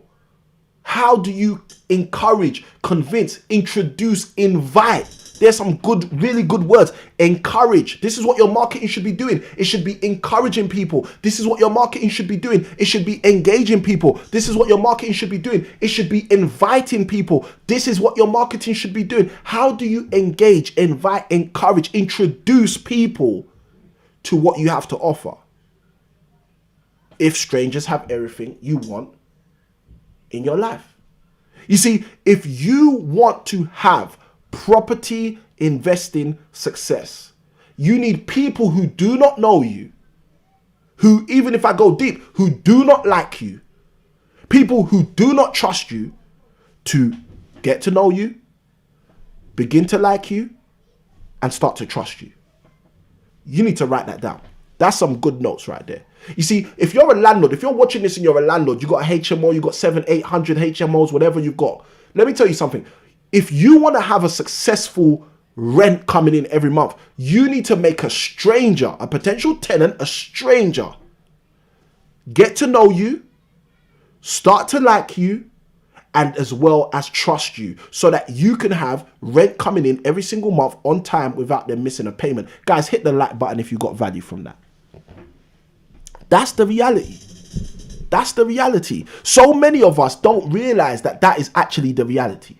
do you encourage, convince, introduce, invite? There's some good, really good words. Encourage. This is what your marketing should be doing. It should be encouraging people. This is what your marketing should be doing. It should be engaging people. This is what your marketing should be doing. It should be inviting people. This is what your marketing should be doing. How do you engage, invite, encourage, introduce people to what you have to offer? If strangers have everything you want in your life. You see, if you want to have property investing success, you need people who do not know you, who, even if I go deep, who do not like you, people who do not trust you, to get to know you, begin to like you, and start to trust you. You need to write that down. That's some good notes right there. You see, if you're a landlord, if you're watching this and you're a landlord, you got a HMO, you got 700, 800 HMOs, whatever you've got. Let me tell you something. If you want to have a successful rent coming in every month, you need to make a stranger, a potential tenant, a stranger, get to know you, start to like you, and as well as trust you, so that you can have rent coming in every single month on time without them missing a payment. Guys, hit the like button if you got value from that. That's the reality. That's the reality. So many of us don't realize that that is actually the reality.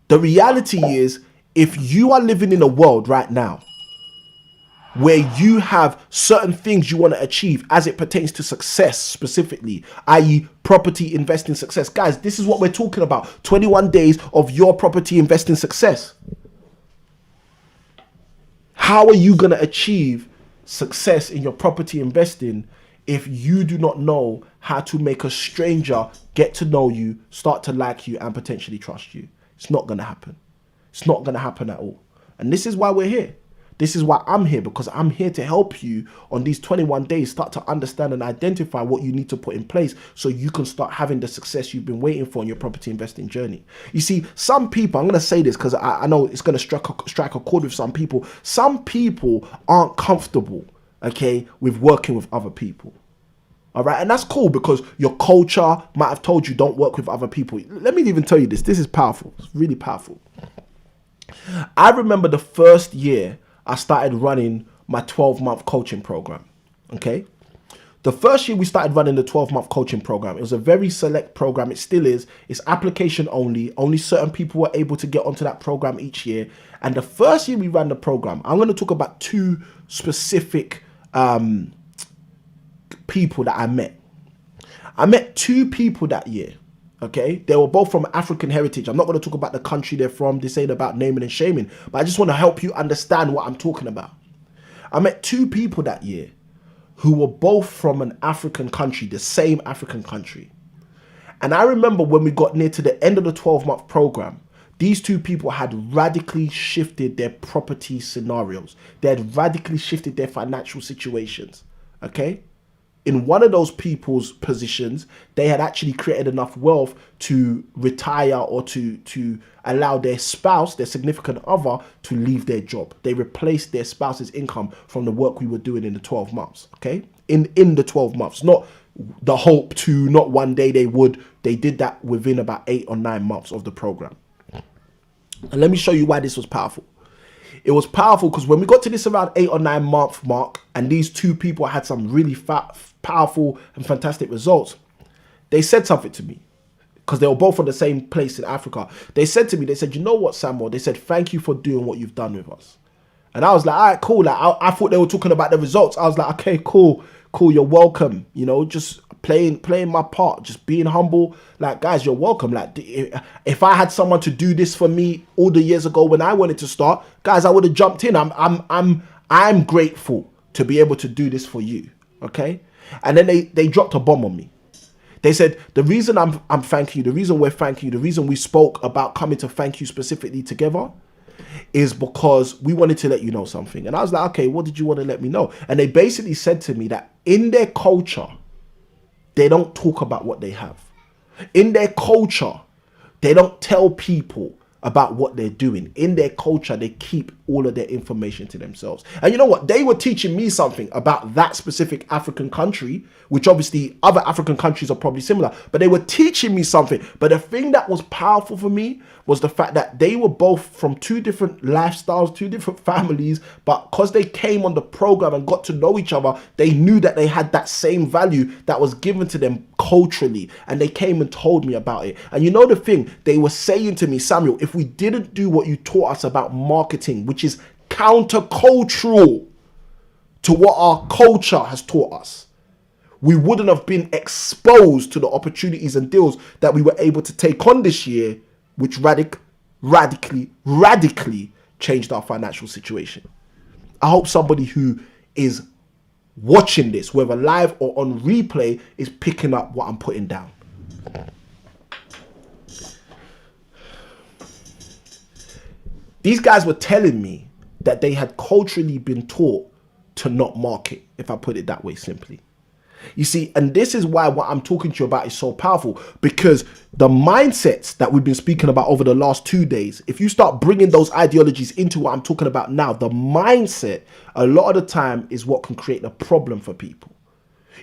The reality is, if you are living in a world right now where you have certain things you want to achieve as it pertains to success specifically, i.e. property investing success. Guys, this is what we're talking about. 21 days of your property investing success. How are you going to achieve success in your property investing if you do not know how to make a stranger get to know you, start to like you, and potentially trust you? It's not going to happen. It's not going to happen at all. And this is why we're here. This is why I'm here, because I'm here to help you on these 21 days start to understand and identify what you need to put in place so you can start having the success you've been waiting for in your property investing journey. You see, some people, I'm going to say this because I know it's going to strike a chord with some people. Some people aren't comfortable, okay, with working with other people. All right. And that's cool because your culture might have told you don't work with other people. Let me even tell you this. This is powerful. It's really powerful. I remember the first year I started running my 12-month coaching program. Okay. The first year we started running the 12-month coaching program, it was a very select program. It still is. It's application only. Only certain people were able to get onto that program each year. And the first year we ran the program, I'm going to talk about two specific people that I met. I met two people that year. Okay, they were both from African heritage. I'm not going to talk about the country they're from. This ain't about naming and shaming, but I just want to help you understand what I'm talking about. I met two people that year who were both from an African country, the same African country. And I remember when we got near to the end of the 12-month program, these two people had radically shifted their property scenarios. They had radically shifted their financial situations. Okay. In one of those people's positions, they had actually created enough wealth to retire or to allow their spouse, their significant other, to leave their job. They replaced their spouse's income from the work we were doing in the 12 months, okay? In the 12 months, not the hope to, not one day they would. They did that within about 8 or 9 months of the program. And let me show you why this was powerful. It was powerful because when we got to this around 8 or 9 month mark, and these two people had some really powerful and fantastic results, they said something to me because they were both from the same place in Africa. They said to me, they said, you know what, Samuel? They said, thank you for doing what you've done with us. And I was like, all right, cool. Like, I thought they were talking about the results. I was like, okay, cool. You're welcome. You know, just playing my part, just being humble. Like, guys, you're welcome. Like, if I had someone to do this for me all the years ago when I wanted to start, guys, I would have jumped in. I'm grateful to be able to do this for you. Okay. And then they dropped a bomb on me. They said, the reason I'm thanking you, the reason we're thanking you, the reason we spoke about coming to thank you specifically together is because we wanted to let you know something. And I was like, okay, what did you want to let me know? And they basically said to me that in their culture, they don't talk about what they have. In their culture, They don't tell people about what they're doing. In their culture, they keep all of their information to themselves. And you know what? They were teaching me something about that specific African country, which obviously other African countries are probably similar, but they were teaching me something. But the thing that was powerful for me was the fact that they were both from two different lifestyles, two different families, but because they came on the program and got to know each other, they knew that they had that same value that was given to them culturally, and they came and told me about it. And you know the thing, they were saying to me, Samuel, if we didn't do what you taught us about marketing, which is countercultural to what our culture has taught us, we wouldn't have been exposed to the opportunities and deals that we were able to take on this year, which radically changed our financial situation. I hope somebody who is watching this, whether live or on replay, is picking up what I'm putting down. These guys were telling me that they had culturally been taught to not market, if I put it that way simply. You see, and this is why what I'm talking to you about is so powerful, because the mindsets that we've been speaking about over the last 2 days, if you start bringing those ideologies into what I'm talking about now, the mindset a lot of the time is what can create a problem for people.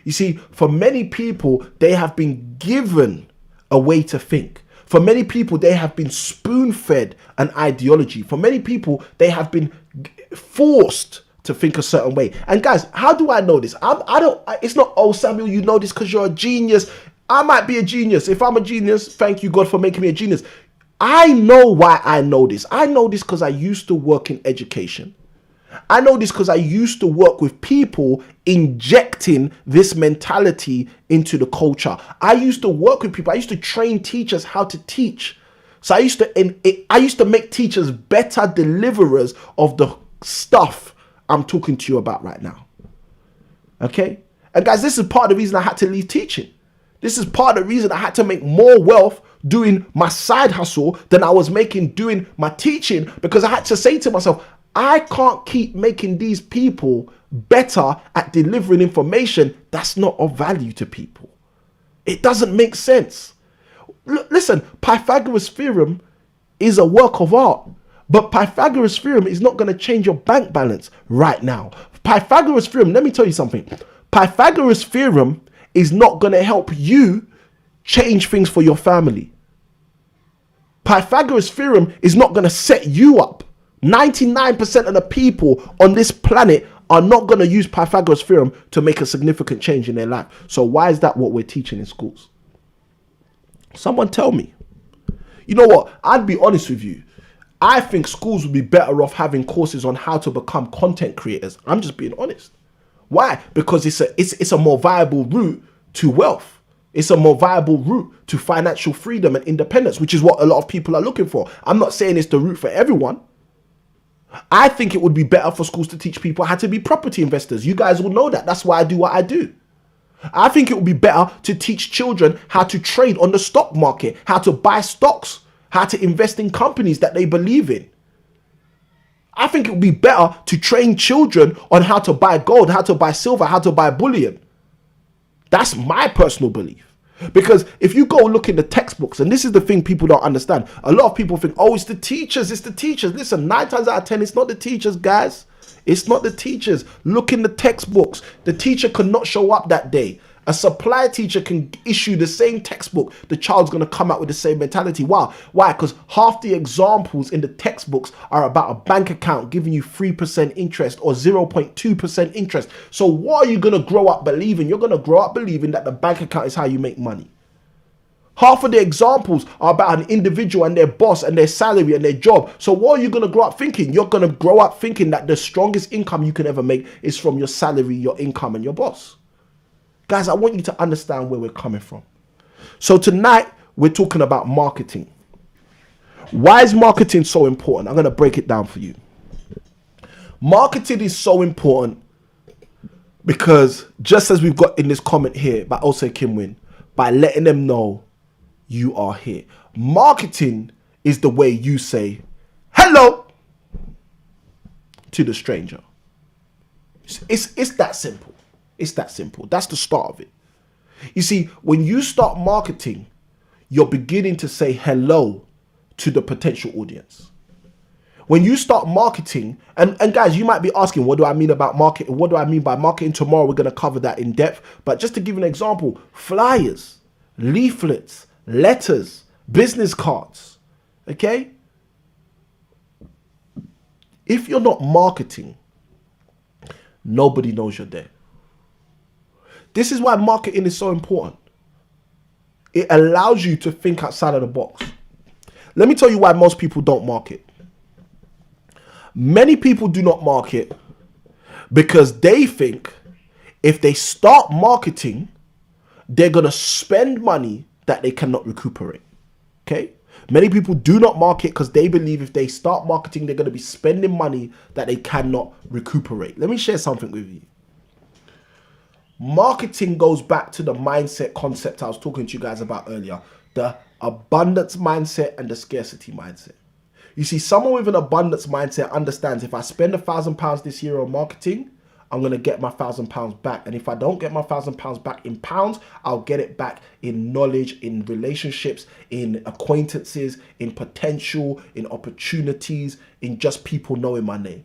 You see, for many people, they have been given a way to think. For many people, they have been spoon-fed an ideology. For many people, they have been forced to think a certain way. And guys, how do I know this? It's not, oh, Samuel, you know this because you're a genius. I might be a genius. If I'm a genius, thank you, God, for making me a genius. I know why I know this. I know this because I used to work in education. I know this because I used to work with people injecting this mentality into the culture. I used to work with people. I used to train teachers how to teach. So I used to make teachers better deliverers of the stuff I'm talking to you about right now. Okay? And guys, this is part of the reason I had to leave teaching. This is part of the reason I had to make more wealth doing my side hustle than I was making doing my teaching, because I had to say to myself, I can't keep making these people better at delivering information that's not of value to people. It doesn't make sense. Listen, Pythagoras' theorem is a work of art. But Pythagoras' theorem is not going to change your bank balance right now. Pythagoras' theorem, let me tell you something. Pythagoras' theorem is not going to help you change things for your family. Pythagoras' theorem is not going to set you up. 99% of the people on this planet are not going to use Pythagoras' theorem to make a significant change in their life. So why is that what we're teaching in schools? Someone tell me. You know what? I'd be honest with you. I think schools would be better off having courses on how to become content creators. I'm just being honest. Why? Because it's a more viable route to wealth. It's a more viable route to financial freedom and independence, which is what a lot of people are looking for. I'm not saying it's the route for everyone. I think it would be better for schools to teach people how to be property investors. You guys will know that. That's why I do what I do. I think it would be better to teach children how to trade on the stock market, how to buy stocks, how to invest in companies that they believe in. I think it would be better to train children on how to buy gold, how to buy silver, how to buy bullion. That's my personal belief. Because if you go look in the textbooks, and this is the thing people don't understand, a lot of people think, oh, it's the teachers, it's the teachers. Listen, 9 times out of 10, it's not the teachers, guys. It's not the teachers. Look in the textbooks. The teacher could not show up that day. A supply teacher can issue the same textbook. The child's going to come out with the same mentality. Why? Why? Because half the examples in the textbooks are about a bank account giving you 3% interest or 0.2% interest. So what are you going to grow up believing? You're going to grow up believing that the bank account is how you make money. Half of the examples are about an individual and their boss and their salary and their job. So what are you going to grow up thinking? You're going to grow up thinking that the strongest income you can ever make is from your salary, your income, and your boss. Guys, I want you to understand where we're coming from. So tonight, we're talking about marketing. Why is marketing so important? I'm going to break it down for you. Marketing is so important because just as we've got in this comment here by Ose Kimwin, by letting them know you are here. Marketing is the way you say hello to the stranger. It's that simple. It's that simple. That's the start of it. You see, when you start marketing, you're beginning to say hello to the potential audience. When you start marketing, and guys, you might be asking, what do I mean about marketing? What do I mean by marketing? Tomorrow, we're going to cover that in depth. But just to give you an example, flyers, leaflets, letters, business cards, okay? If you're not marketing, nobody knows you're there. This is why marketing is so important. It allows you to think outside of the box. Let me tell you why most people don't market. Many people do not market because they think if they start marketing, they're going to spend money that they cannot recuperate. Okay? Many people do not market because they believe if they start marketing, they're going to be spending money that they cannot recuperate. Let me share something with you. Marketing goes back to the mindset concept I was talking to you guys about earlier. The abundance mindset and the scarcity mindset. You see, someone with an abundance mindset understands if I spend £1,000 this year on marketing, I'm going to get my £1,000 back. And if I don't get my £1,000 back in pounds, I'll get it back in knowledge, in relationships, in acquaintances, in potential, in opportunities, in just people knowing my name.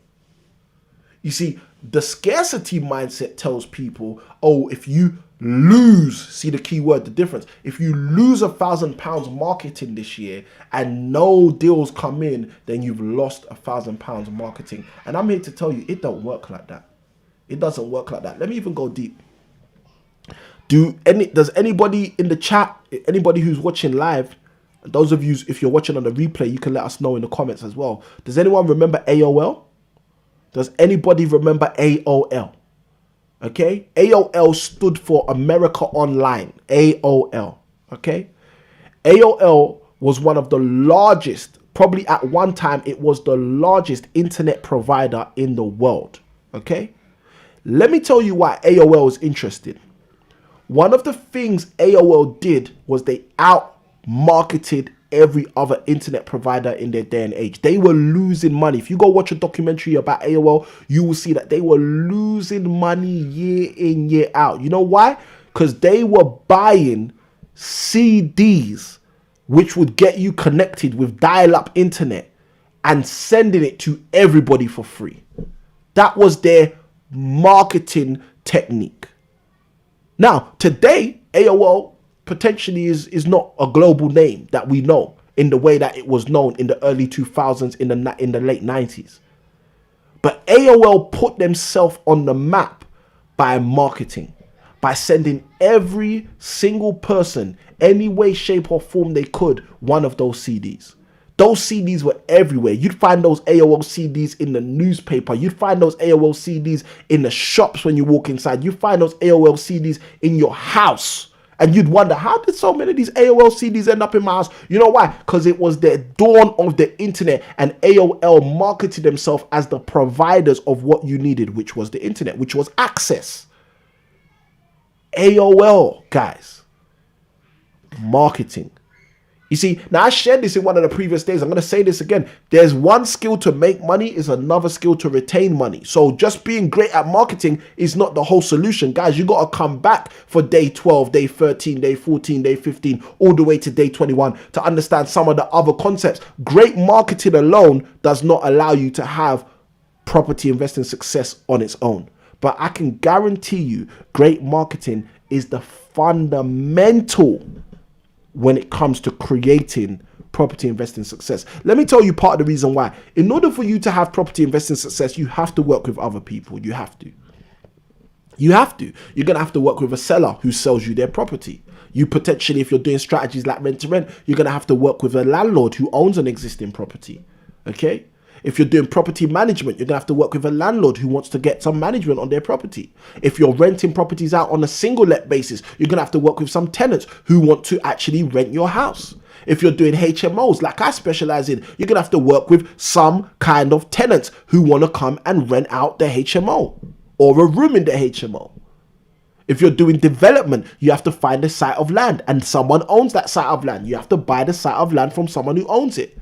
You see, the scarcity mindset tells people, oh, if you lose, see the key word, the difference. If you lose £1,000 marketing this year and no deals come in, then you've lost £1,000 marketing. And I'm here to tell you, it don't work like that. It doesn't work like that. Let me even go deep. Does anybody in the chat, anybody who's watching live, those of you, if you're watching on the replay, you can let us know in the comments as well. Does anyone remember AOL? Does anybody remember AOL? Okay, AOL stood for America Online. AOL. Okay, AOL was one of the largest, probably at one time, it was the largest internet provider in the world. Okay, let me tell you why AOL is interesting. One of the things AOL did was they out-marketed every other internet provider in their day and age. They were losing money. If you go watch a documentary about AOL, you will see that they were losing money year in, year out. You know why? Because they were buying CDs, which would get you connected with dial-up internet and sending it to everybody for free. That was their marketing technique. Now, today, AOL potentially is not a global name that we know in the way that it was known in the early 2000s, in the late 90s. But AOL put themselves on the map by marketing, by sending every single person, any way, shape or form they could, one of those CDs. Those CDs were everywhere. You'd find those AOL CDs in the newspaper. You'd find those AOL CDs in the shops when you walk inside. You find those AOL CDs in your house. And you'd wonder, how did so many of these AOL CDs end up in my house? You know why? Because it was the dawn of the internet, and AOL marketed themselves as the providers of what you needed, which was the internet, which was access. AOL, guys. Marketing. You see, now I shared this in one of the previous days. I'm going to say this again. There's one skill to make money, is another skill to retain money. So just being great at marketing is not the whole solution. Guys, you got to come back for day 12, day 13, day 14, day 15, all the way to day 21 to understand some of the other concepts. Great marketing alone does not allow you to have property investing success on its own. But I can guarantee you, great marketing is the fundamental when it comes to creating property investing success. Let me tell you part of the reason why. In order for you to have property investing success, you have to work with other people. You have to. You're going to have to work with a seller who sells you their property. You potentially, if you're doing strategies like rent to rent, you're going to have to work with a landlord who owns an existing property. Okay? If you're doing property management, you're going to have to work with a landlord who wants to get some management on their property. If you're renting properties out on a single let basis, you're going to have to work with some tenants who want to actually rent your house. If you're doing HMOs, like I specialize in, you're going to have to work with some kind of tenants who want to come and rent out the HMO or a room in the HMO. If you're doing development, you have to find a site of land and someone owns that site of land. You have to buy the site of land from someone who owns it.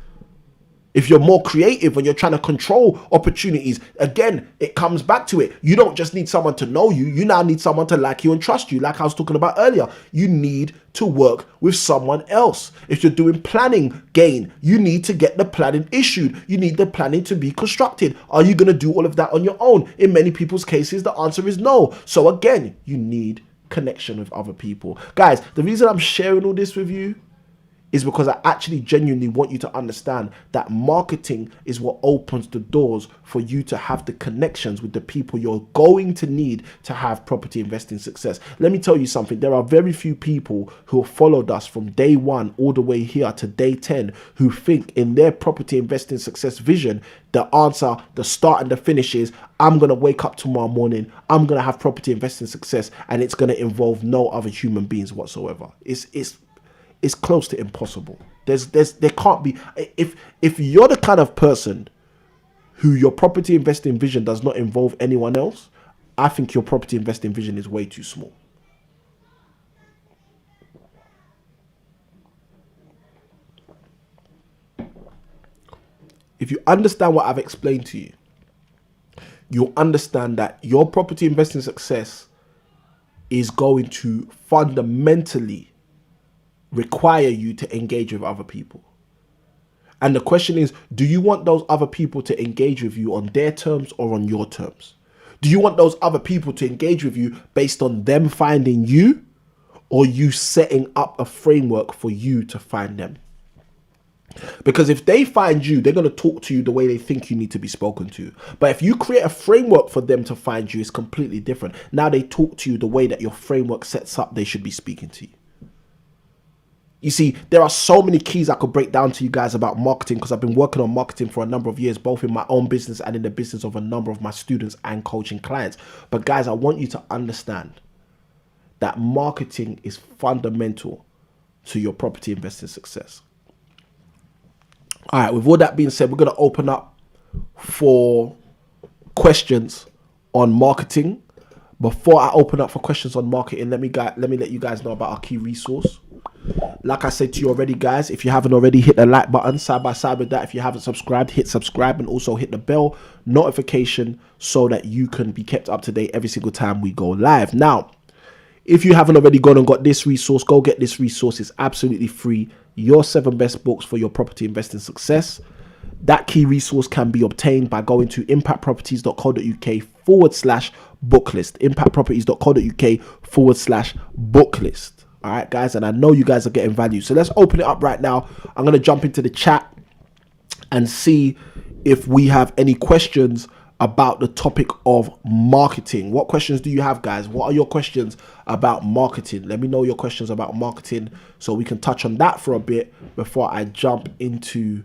If you're more creative and you're trying to control opportunities, again, it comes back to it. You don't just need someone to know you. You now need someone to like you and trust you. Like I was talking about earlier, you need to work with someone else. If you're doing planning gain, you need to get the planning issued. You need the planning to be constructed. Are you going to do all of that on your own? In many people's cases, the answer is no. So again, you need connection with other people. Guys, the reason I'm sharing all this with you is because I actually genuinely want you to understand that marketing is what opens the doors for you to have the connections with the people you're going to need to have property investing success. Let me tell you something. There are very few people who have followed us from day one all the way here to day 10 who think in their property investing success vision, the answer, the start and the finish is, I'm going to wake up tomorrow morning, I'm going to have property investing success, and it's going to involve no other human beings whatsoever. It's close to impossible. There can't be. If you're the kind of person who your property investing vision does not involve anyone else, I think your property investing vision is way too small. If you understand what I've explained to you, you'll understand that your property investing success is going to fundamentally require you to engage with other people. And the question is, do you want those other people to engage with you on their terms or on your terms? Do you want those other people to engage with you based on them finding you, or you setting up a framework for you to find them? Because if they find you, they're going to talk to you the way they think you need to be spoken to. But if you create a framework for them to find you, it's completely different. Now they talk to you the way that your framework sets up they should be speaking to you. You see, there are so many keys I could break down to you guys about marketing, because I've been working on marketing for a number of years, both in my own business and in the business of a number of my students and coaching clients. But guys, I want you to understand that marketing is fundamental to your property investing success. All right, with all that being said, we're going to open up for questions on marketing. Before I open up for questions on marketing, let me let you guys know about our key resource. Like I said to you already, guys, if you haven't already, hit the like button. Side by side with that, if you haven't subscribed, hit subscribe, and also hit the bell notification so that you can be kept up to date every single time we go live. Now, if you haven't already gone and got this resource, go get this resource. It's absolutely free. Your 7 best books for your property investing success. That key resource can be obtained by going to impactproperties.co.uk/booklist. impactproperties.co.uk/booklist. All right, guys, and I know you guys are getting value. So let's open it up right now. I'm going to jump into the chat and see if we have any questions about the topic of marketing. What questions do you have, guys? What are your questions about marketing? Let me know your questions about marketing so we can touch on that for a bit before I jump into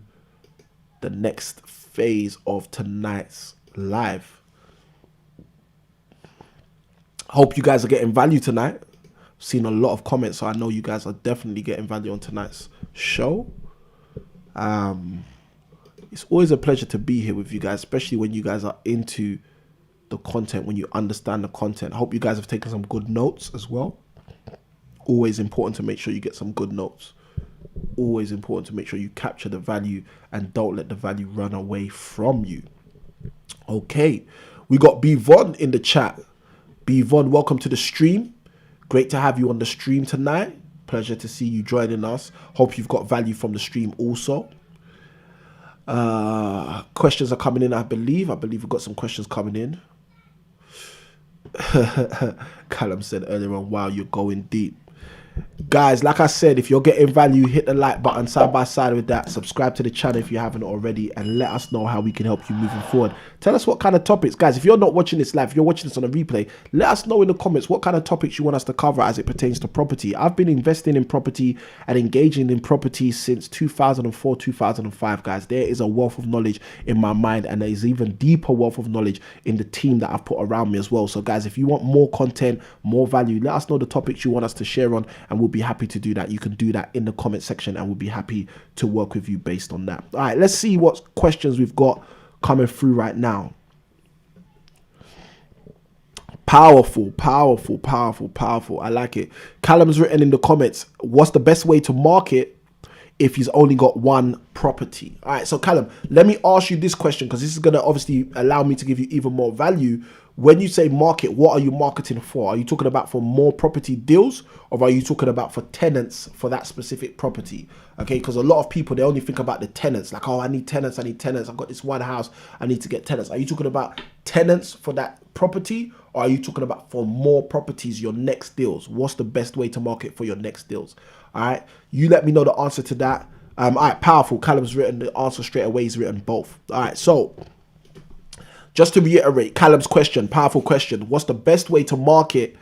the next phase of tonight's live. Hope you guys are getting value tonight. Seen a lot of comments, so I know you guys are definitely getting value on tonight's show. It's always a pleasure to be here with you guys, especially when you guys are into the content, when you understand the content. I hope you guys have taken some good notes as well. Always important to make sure you get some good notes. Always important to make sure you capture the value and don't let the value run away from you. Okay, we got B Von in the chat. B Von, welcome to the stream. Great to have you on the stream tonight. Pleasure to see you joining us. Hope you've got value from the stream also. Questions are coming in, I believe. We've got some questions coming in. Callum said earlier on, wow, you're going deep. Guys, like I said, if you're getting value, hit the like button. Side by side with that, subscribe to the channel if you haven't already, and let us know how we can help you moving forward. Tell us what kind of topics, guys. If you're not watching this live, if you're watching this on a replay, let us know in the comments what kind of topics you want us to cover as it pertains to property. I've been investing in property and engaging in property since 2004, 2005, guys. There is a wealth of knowledge in my mind, and there is even deeper wealth of knowledge in the team that I've put around me as well. So guys, if you want more content, more value, let us know the topics you want us to share on, and we'll be happy to do that. You can do that in the comment section, and we'll be happy to work with you based on that. All right, let's see what questions we've got coming through right now. Powerful. I like it. Callum's written in the comments, what's the best way to market if he's only got one property. All right, so Callum, let me ask you this question, because this is going to obviously allow me to give you even more value. When you say market, what are you marketing for? Are you talking about for more property deals, or are you talking about for tenants for that specific property? Okay, because a lot of people, they only think about the tenants, like, oh, I need tenants, I've got this one house, I need to get tenants. Are you talking about tenants for that property, or are you talking about for more properties, your next deals? What's the best way to market for your next deals? All right, you let me know the answer to that. All right, powerful. Callum's written the answer straight away. He's written both. All right, so just to reiterate, Callum's question, powerful question. What's the best way to market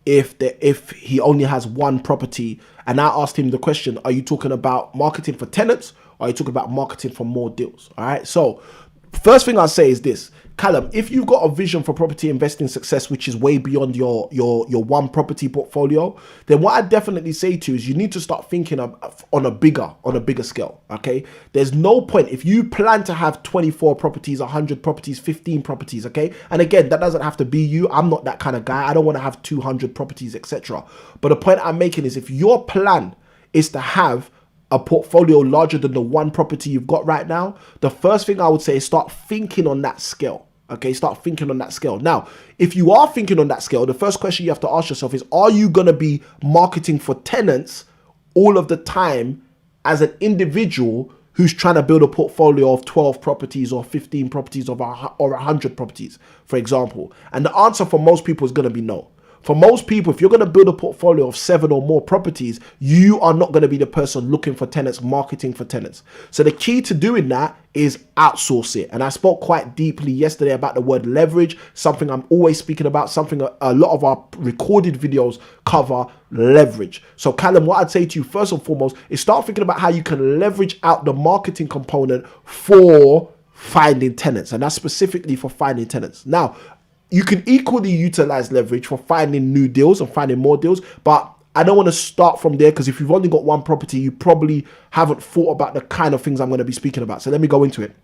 if he only has one property? And I asked him the question, are you talking about marketing for tenants, or are you talking about marketing for more deals? All right, so first thing I'll say is this, Callum, if you've got a vision for property investing success, which is way beyond your one property portfolio, then what I definitely say to you is you need to start thinking on a bigger scale. Okay, there's no point if you plan to have 24 properties, 100 properties, 15 properties. Okay, and again, that doesn't have to be you. I'm not that kind of guy. I don't want to have 200 properties, etc. But the point I'm making is, if your plan is to have a portfolio larger than the one property you've got right now, the first thing I would say is start thinking on that scale. Okay, start thinking on that scale. Now, if you are thinking on that scale, the first question you have to ask yourself is, are you going to be marketing for tenants all of the time as an individual who's trying to build a portfolio of 12 properties or 15 properties or 100 properties, for example? And the answer for most people is going to be no. For most people, if you're going to build a portfolio of 7 or more properties, you are not going to be the person looking for tenants, marketing for tenants. So the key to doing that is outsource it. And I spoke quite deeply yesterday about the word leverage, something I'm always speaking about, something a lot of our recorded videos cover, leverage. So Callum, what I'd say to you first and foremost is start thinking about how you can leverage out the marketing component for finding tenants. And that's specifically for finding tenants. Now, you can equally utilize leverage for finding new deals and finding more deals, but I don't want to start from there, because if you've only got one property, you probably haven't thought about the kind of things I'm going to be speaking about. So let me go into it.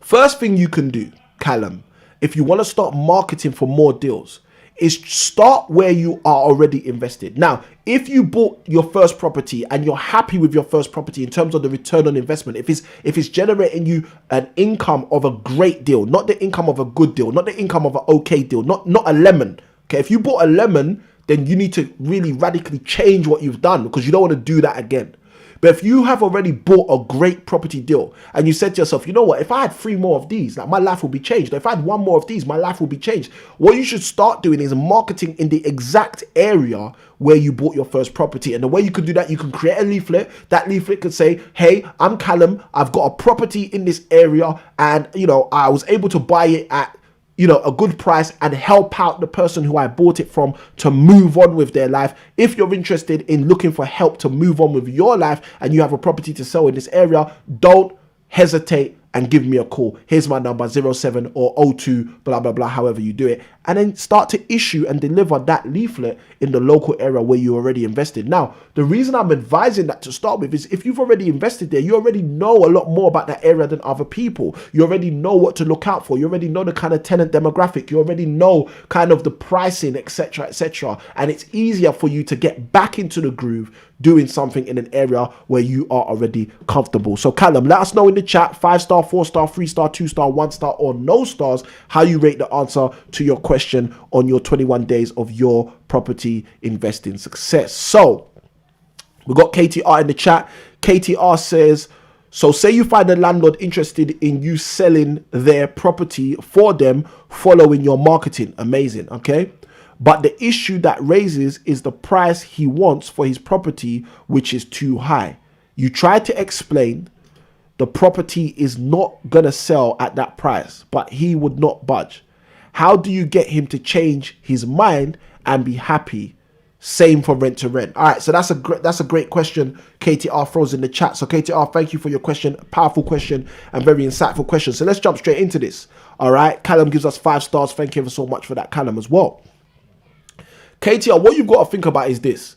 First thing you can do, Callum, if you want to start marketing for more deals, is start where you are already invested. Now, if you bought your first property and you're happy with your first property in terms of the return on investment, if it's generating you an income of a great deal, not the income of a good deal, not the income of an okay deal, not a lemon. Okay, if you bought a lemon, then you need to really radically change what you've done, because you don't want to do that again. But if you have already bought a great property deal and you said to yourself, you know what, if I had 3 more of these, like, my life will be changed. If I had 1 more of these, my life will be changed. What you should start doing is marketing in the exact area where you bought your first property. And the way you can do that, you can create a leaflet. That leaflet could say, hey, I'm Callum, I've got a property in this area, and I was able to buy it at a good price and help out the person who I bought it from to move on with their life. If you're interested in looking for help to move on with your life and you have a property to sell in this area, don't hesitate and give me a call. Here's my number, 07 or 02, blah, blah, blah, however you do it. And then start to issue and deliver that leaflet in the local area where you already invested. Now, the reason I'm advising that to start with is if you've already invested there, you already know a lot more about that area than other people. You already know what to look out for. You already know the kind of tenant demographic. You already know kind of the pricing, etc., etc. And it's easier for you to get back into the groove doing something in an area where you are already comfortable. So Callum, let us know in the chat, 5-star, 4-star, 3-star, 2-star, 1-star, or no stars, how you rate the answer to your question on your 21 days of your property investing success. So we got KTR in the chat. KTR says, so say you find a landlord interested in you selling their property for them following your marketing. Amazing. Okay. But the issue that raises is the price he wants for his property, which is too high. You try to explain the property is not going to sell at that price, but he would not budge. How do you get him to change his mind and be happy? Same for rent to rent. All right, so that's a great question KTR throws in the chat. So KTR, thank you for your question. Powerful question and very insightful question. So let's jump straight into this. All right, Callum gives us 5 stars. Thank you ever so much for that, Callum, as well. KTR, what you've got to think about is this.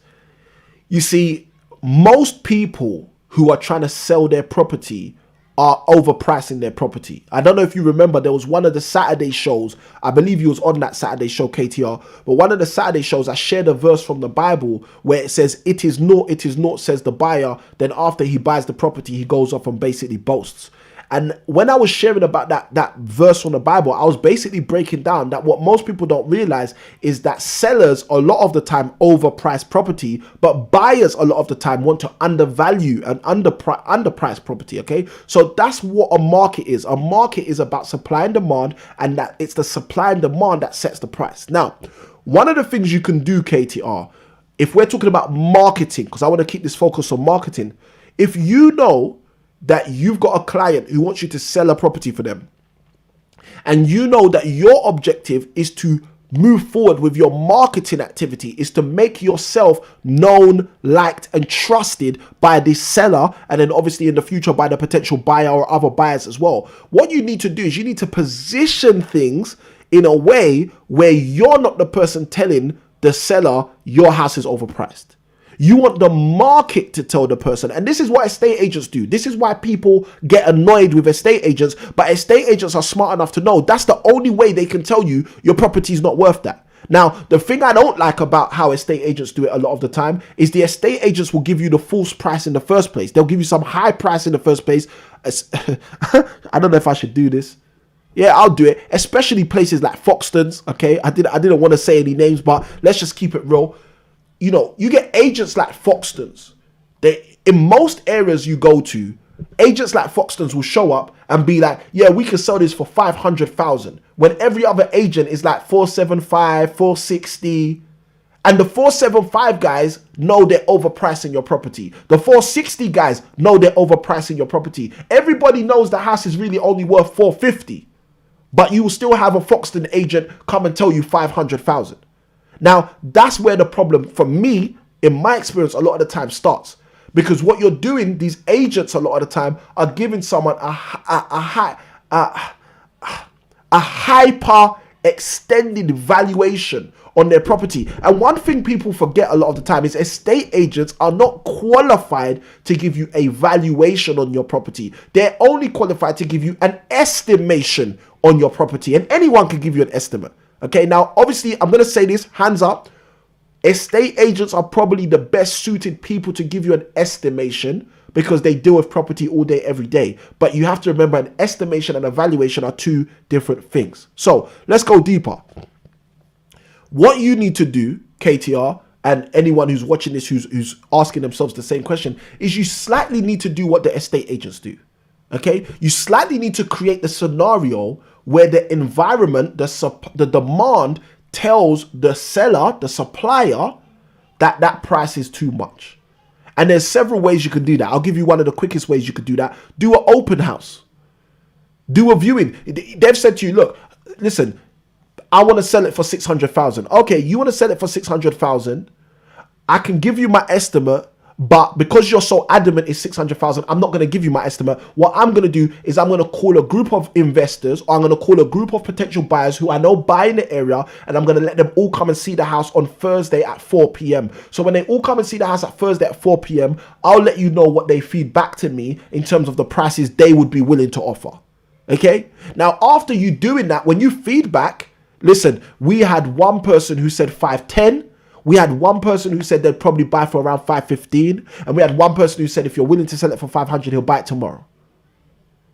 You see, most people who are trying to sell their property are overpricing their property. I don't know if you remember, there was one of the Saturday shows, I believe you was on that Saturday show, KTR, but one of the Saturday shows, I shared a verse from the Bible where it says, it is naught, says the buyer. Then after he buys the property, he goes off and basically boasts. And when I was sharing about that verse from the Bible, I was basically breaking down that what most people don't realize is that sellers a lot of the time overprice property, but buyers a lot of the time want to undervalue and underprice property. Okay, so that's what a market is. A market is about supply and demand, and that it's the supply and demand that sets the price. Now, one of the things you can do, KTR, if we're talking about marketing, because I want to keep this focus on marketing, if you know that you've got a client who wants you to sell a property for them, and you know that your objective is to move forward with your marketing activity, is to make yourself known, liked, and trusted by this seller, and then obviously in the future by the potential buyer or other buyers as well. What you need to do is you need to position things in a way where you're not the person telling the seller your house is overpriced. You want the market to tell the person. And this is what estate agents do. This is why people get annoyed with estate agents. But estate agents are smart enough to know that's the only way they can tell you your property is not worth that. Now, the thing I don't like about how estate agents do it a lot of the time is the estate agents will give you the false price in the first place. They'll give you some high price in the first place. I don't know if I should do this. Yeah, I'll do it. Especially places like Foxtons. Okay, I didn't want to say any names, but let's just keep it real. You know, you get agents like Foxtons. They, in most areas you go to, agents like Foxtons will show up and be like, yeah, we can sell this for 500,000. When every other agent is like 475, 460. And the 475 guys know they're overpricing your property. The 460 guys know they're overpricing your property. Everybody knows the house is really only worth 450. But you will still have a Foxton agent come and tell you 500,000. Now, that's where the problem, for me, in my experience, a lot of the time starts. Because what you're doing, these agents a lot of the time are giving someone a hyper extended valuation on their property. And one thing people forget a lot of the time is estate agents are not qualified to give you a valuation on your property. They're only qualified to give you an estimation on your property. And anyone can give you an estimate. Okay, now, obviously, I'm going to say this, hands up. Estate agents are probably the best suited people to give you an estimation because they deal with property all day, every day. But you have to remember an estimation and a valuation are two different things. So let's go deeper. What you need to do, KTR, and anyone who's watching this, who's asking themselves the same question, is you slightly need to do what the estate agents do. Okay, you slightly need to create the scenario where the environment, the demand tells the seller, the supplier, that price is too much. And there's several ways you can do that. I'll give you one of the quickest ways you could do that. Do an open house. Do a viewing. They've said to you, look, listen, I want to sell it for 600,000. Okay, you want to sell it for 600,000. I can give you my estimate. But because you're so adamant it's 600,000, I'm not going to give you my estimate. What I'm going to do is I'm going to call a group of investors, or I'm going to call a group of potential buyers who I know buy in the area, and I'm going to let them all come and see the house on Thursday at 4 p.m. So when they all come and see the house at Thursday at 4 p.m., I'll let you know what they feed back to me in terms of the prices they would be willing to offer. Okay? Now, after you doing that, when you feedback, listen, we had one person who said 510. We had one person who said they'd probably buy for around 515. And we had one person who said if you're willing to sell it for 500, he'll buy it tomorrow.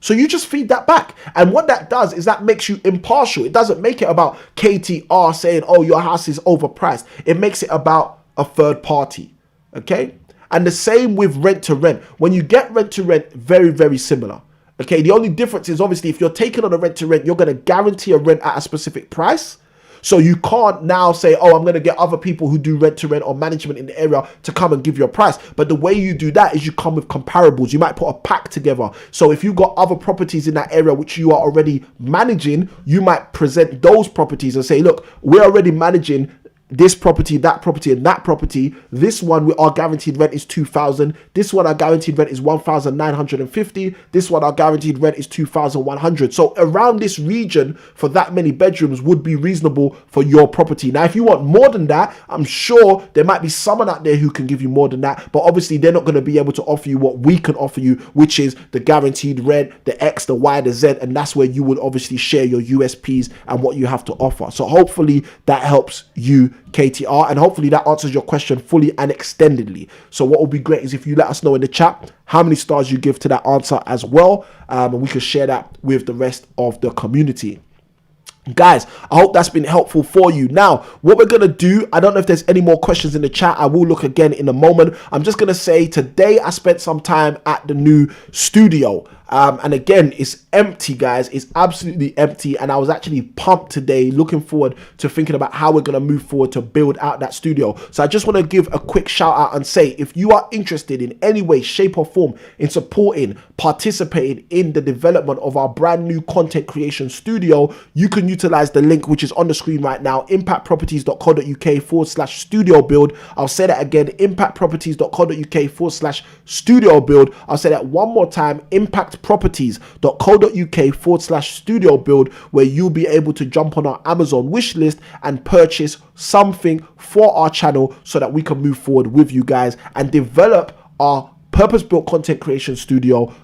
So you just feed that back. And what that does is that makes you impartial. It doesn't make it about KTR saying, oh, your house is overpriced. It makes it about a third party. Okay? And the same with rent to rent. When you get rent to rent, very, very similar. Okay? The only difference is obviously if you're taking on a rent to rent, you're going to guarantee a rent at a specific price. So you can't now say, oh, I'm going to get other people who do rent to rent or management in the area to come and give you a price. But the way you do that is you come with comparables. You might put a pack together. So if you've got other properties in that area which you are already managing, you might present those properties and say, look, we're already managing this property, that property, and that property. This one, our guaranteed rent is 2,000. This one, our guaranteed rent is 1,950. This one, our guaranteed rent is 2,100. So around this region for that many bedrooms would be reasonable for your property. Now, if you want more than that, I'm sure there might be someone out there who can give you more than that, but obviously they're not going to be able to offer you what we can offer you, which is the guaranteed rent, the X, the Y, the Z, and that's where you would obviously share your USPs and what you have to offer. So hopefully that helps you, KTR, and hopefully that answers your question fully and extendedly. So what would be great is if you let us know in the chat how many stars you give to that answer as well, and we can share that with the rest of the community. Guys, I hope that's been helpful for you. Now, what we're going to do, I don't know if there's any more questions in the chat. I will look again in a moment. I'm just going to say today I spent some time at the new studio. And again, it's empty, guys. It's absolutely empty. And I was actually pumped today, looking forward to thinking about how we're going to move forward to build out that studio. So I just want to give a quick shout out and say, if you are interested in any way, shape or form in supporting, participating in the development of our brand new content creation studio, you can utilize the link which is on the screen right now, impactproperties.co.uk/studio build. I'll say that again, impactproperties.co.uk/studio build. I'll say that one more time, impactproperties.co.uk/studio build, where you'll be able to jump on our Amazon wish list and purchase something for our channel so that we can move forward with you guys and develop our purpose-built content creation studio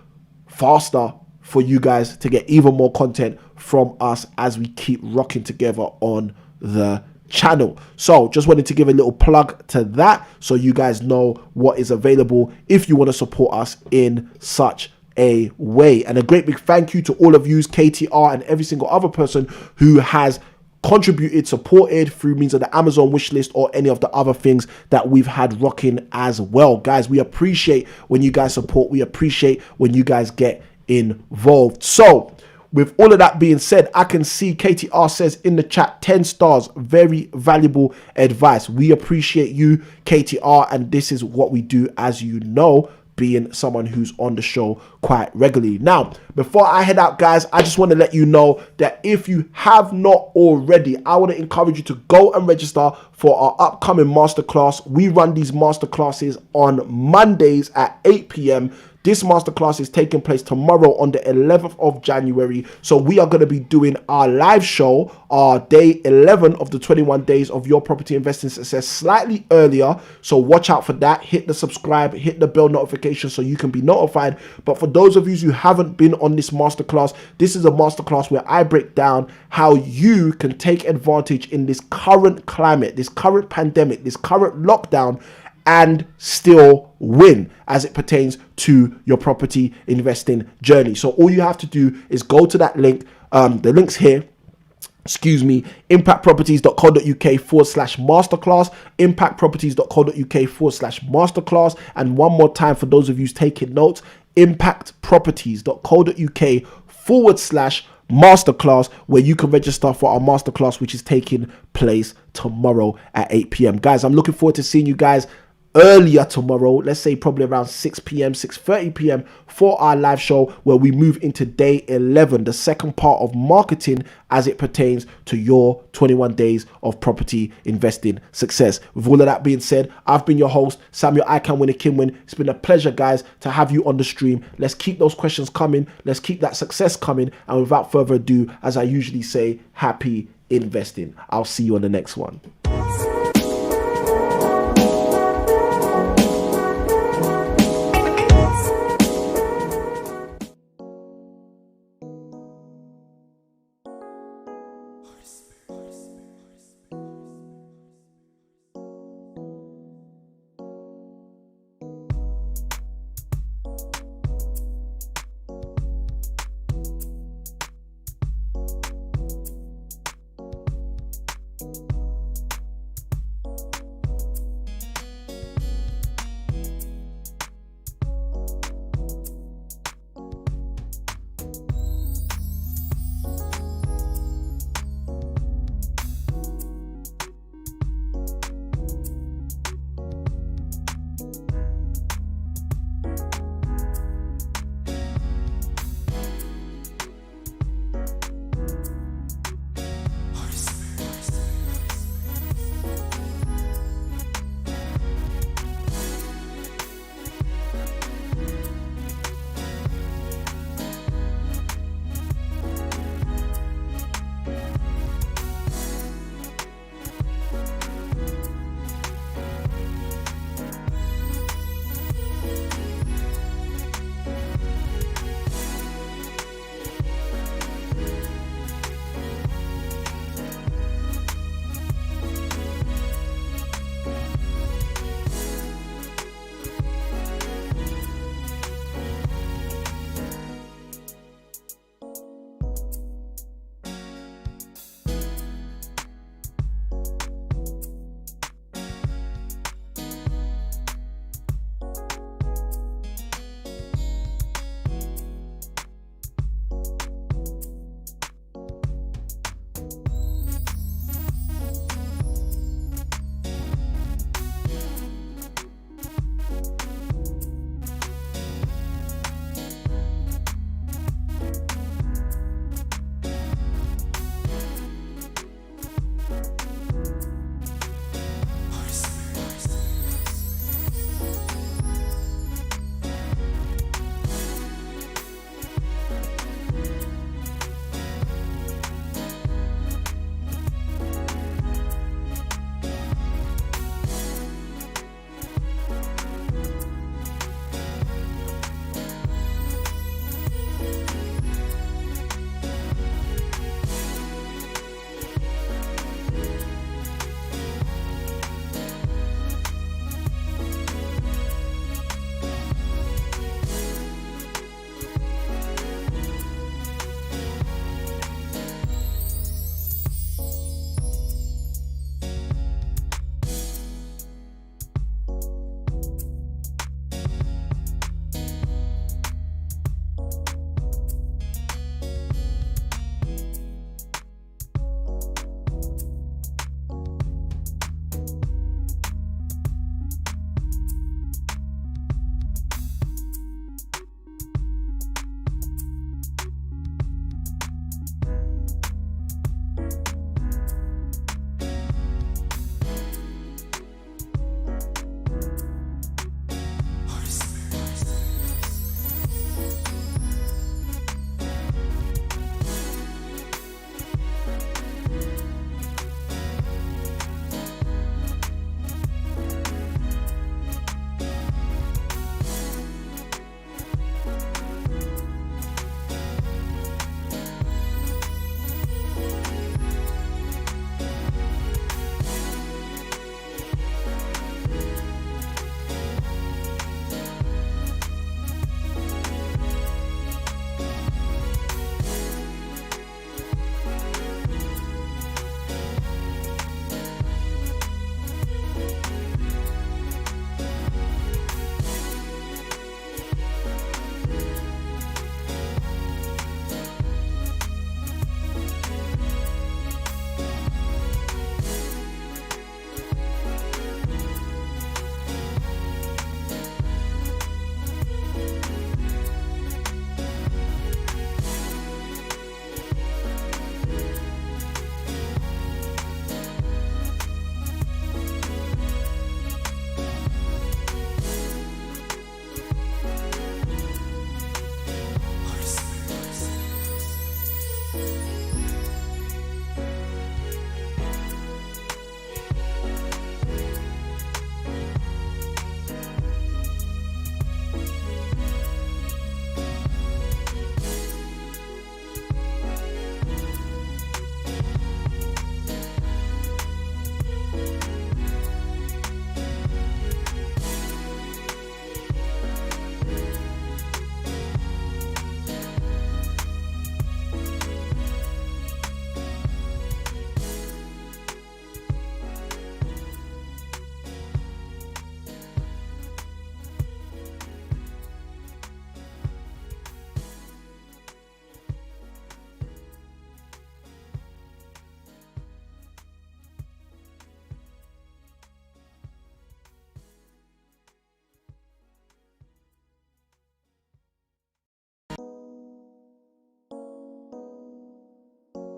faster for you guys to get even more content from us as we keep rocking together on the channel. So just wanted to give a little plug to that so you guys know what is available if you want to support us in such a way. And a great big thank you to all of you, KTR, and every single other person who has contributed, supported through means of the Amazon wish list or any of the other things that we've had rocking as well. Guys, we appreciate when you guys support. We appreciate when you guys get involved. So with all of that being said, I can see KTR says in the chat, 10 stars, very valuable advice. We appreciate you, KTR, and this is what we do, as you know, being someone who's on the show quite regularly. Now, before I head out, guys, I just want to let you know that if you have not already, I want to encourage you to go and register for our upcoming masterclass. We run these masterclasses on Mondays at 8 p.m. This masterclass is taking place tomorrow on the 11th of January. So we are going to be doing our live show, our day 11 of the 21 days of your property investing success, slightly earlier. So watch out for that. Hit the subscribe, hit the bell notification so you can be notified. But for those of you who haven't been on this masterclass, this is a masterclass where I break down how you can take advantage in this current climate, this current pandemic, this current lockdown, and still win as it pertains to your property investing journey. So all you have to do is go to that link. The link's here. impactproperties.co.uk/masterclass, impactproperties.co.uk/masterclass. And one more time for those of you taking notes, impactproperties.co.uk/masterclass, where you can register for our masterclass, which is taking place tomorrow at 8 p.m. Guys, I'm looking forward to seeing you guys earlier tomorrow, let's say probably around 6 p.m, 6:30 p.m. for our live show, where we move into day 11, the second part of marketing as it pertains to your 21 days of property investing success. With all of that being said, I've been your host, Samuel I Can Win a Kimwin. It's been a pleasure, guys, to have you on the stream. Let's keep those questions coming. Let's keep that success coming. And without further ado, as I usually say, happy investing. I'll see you on the next one.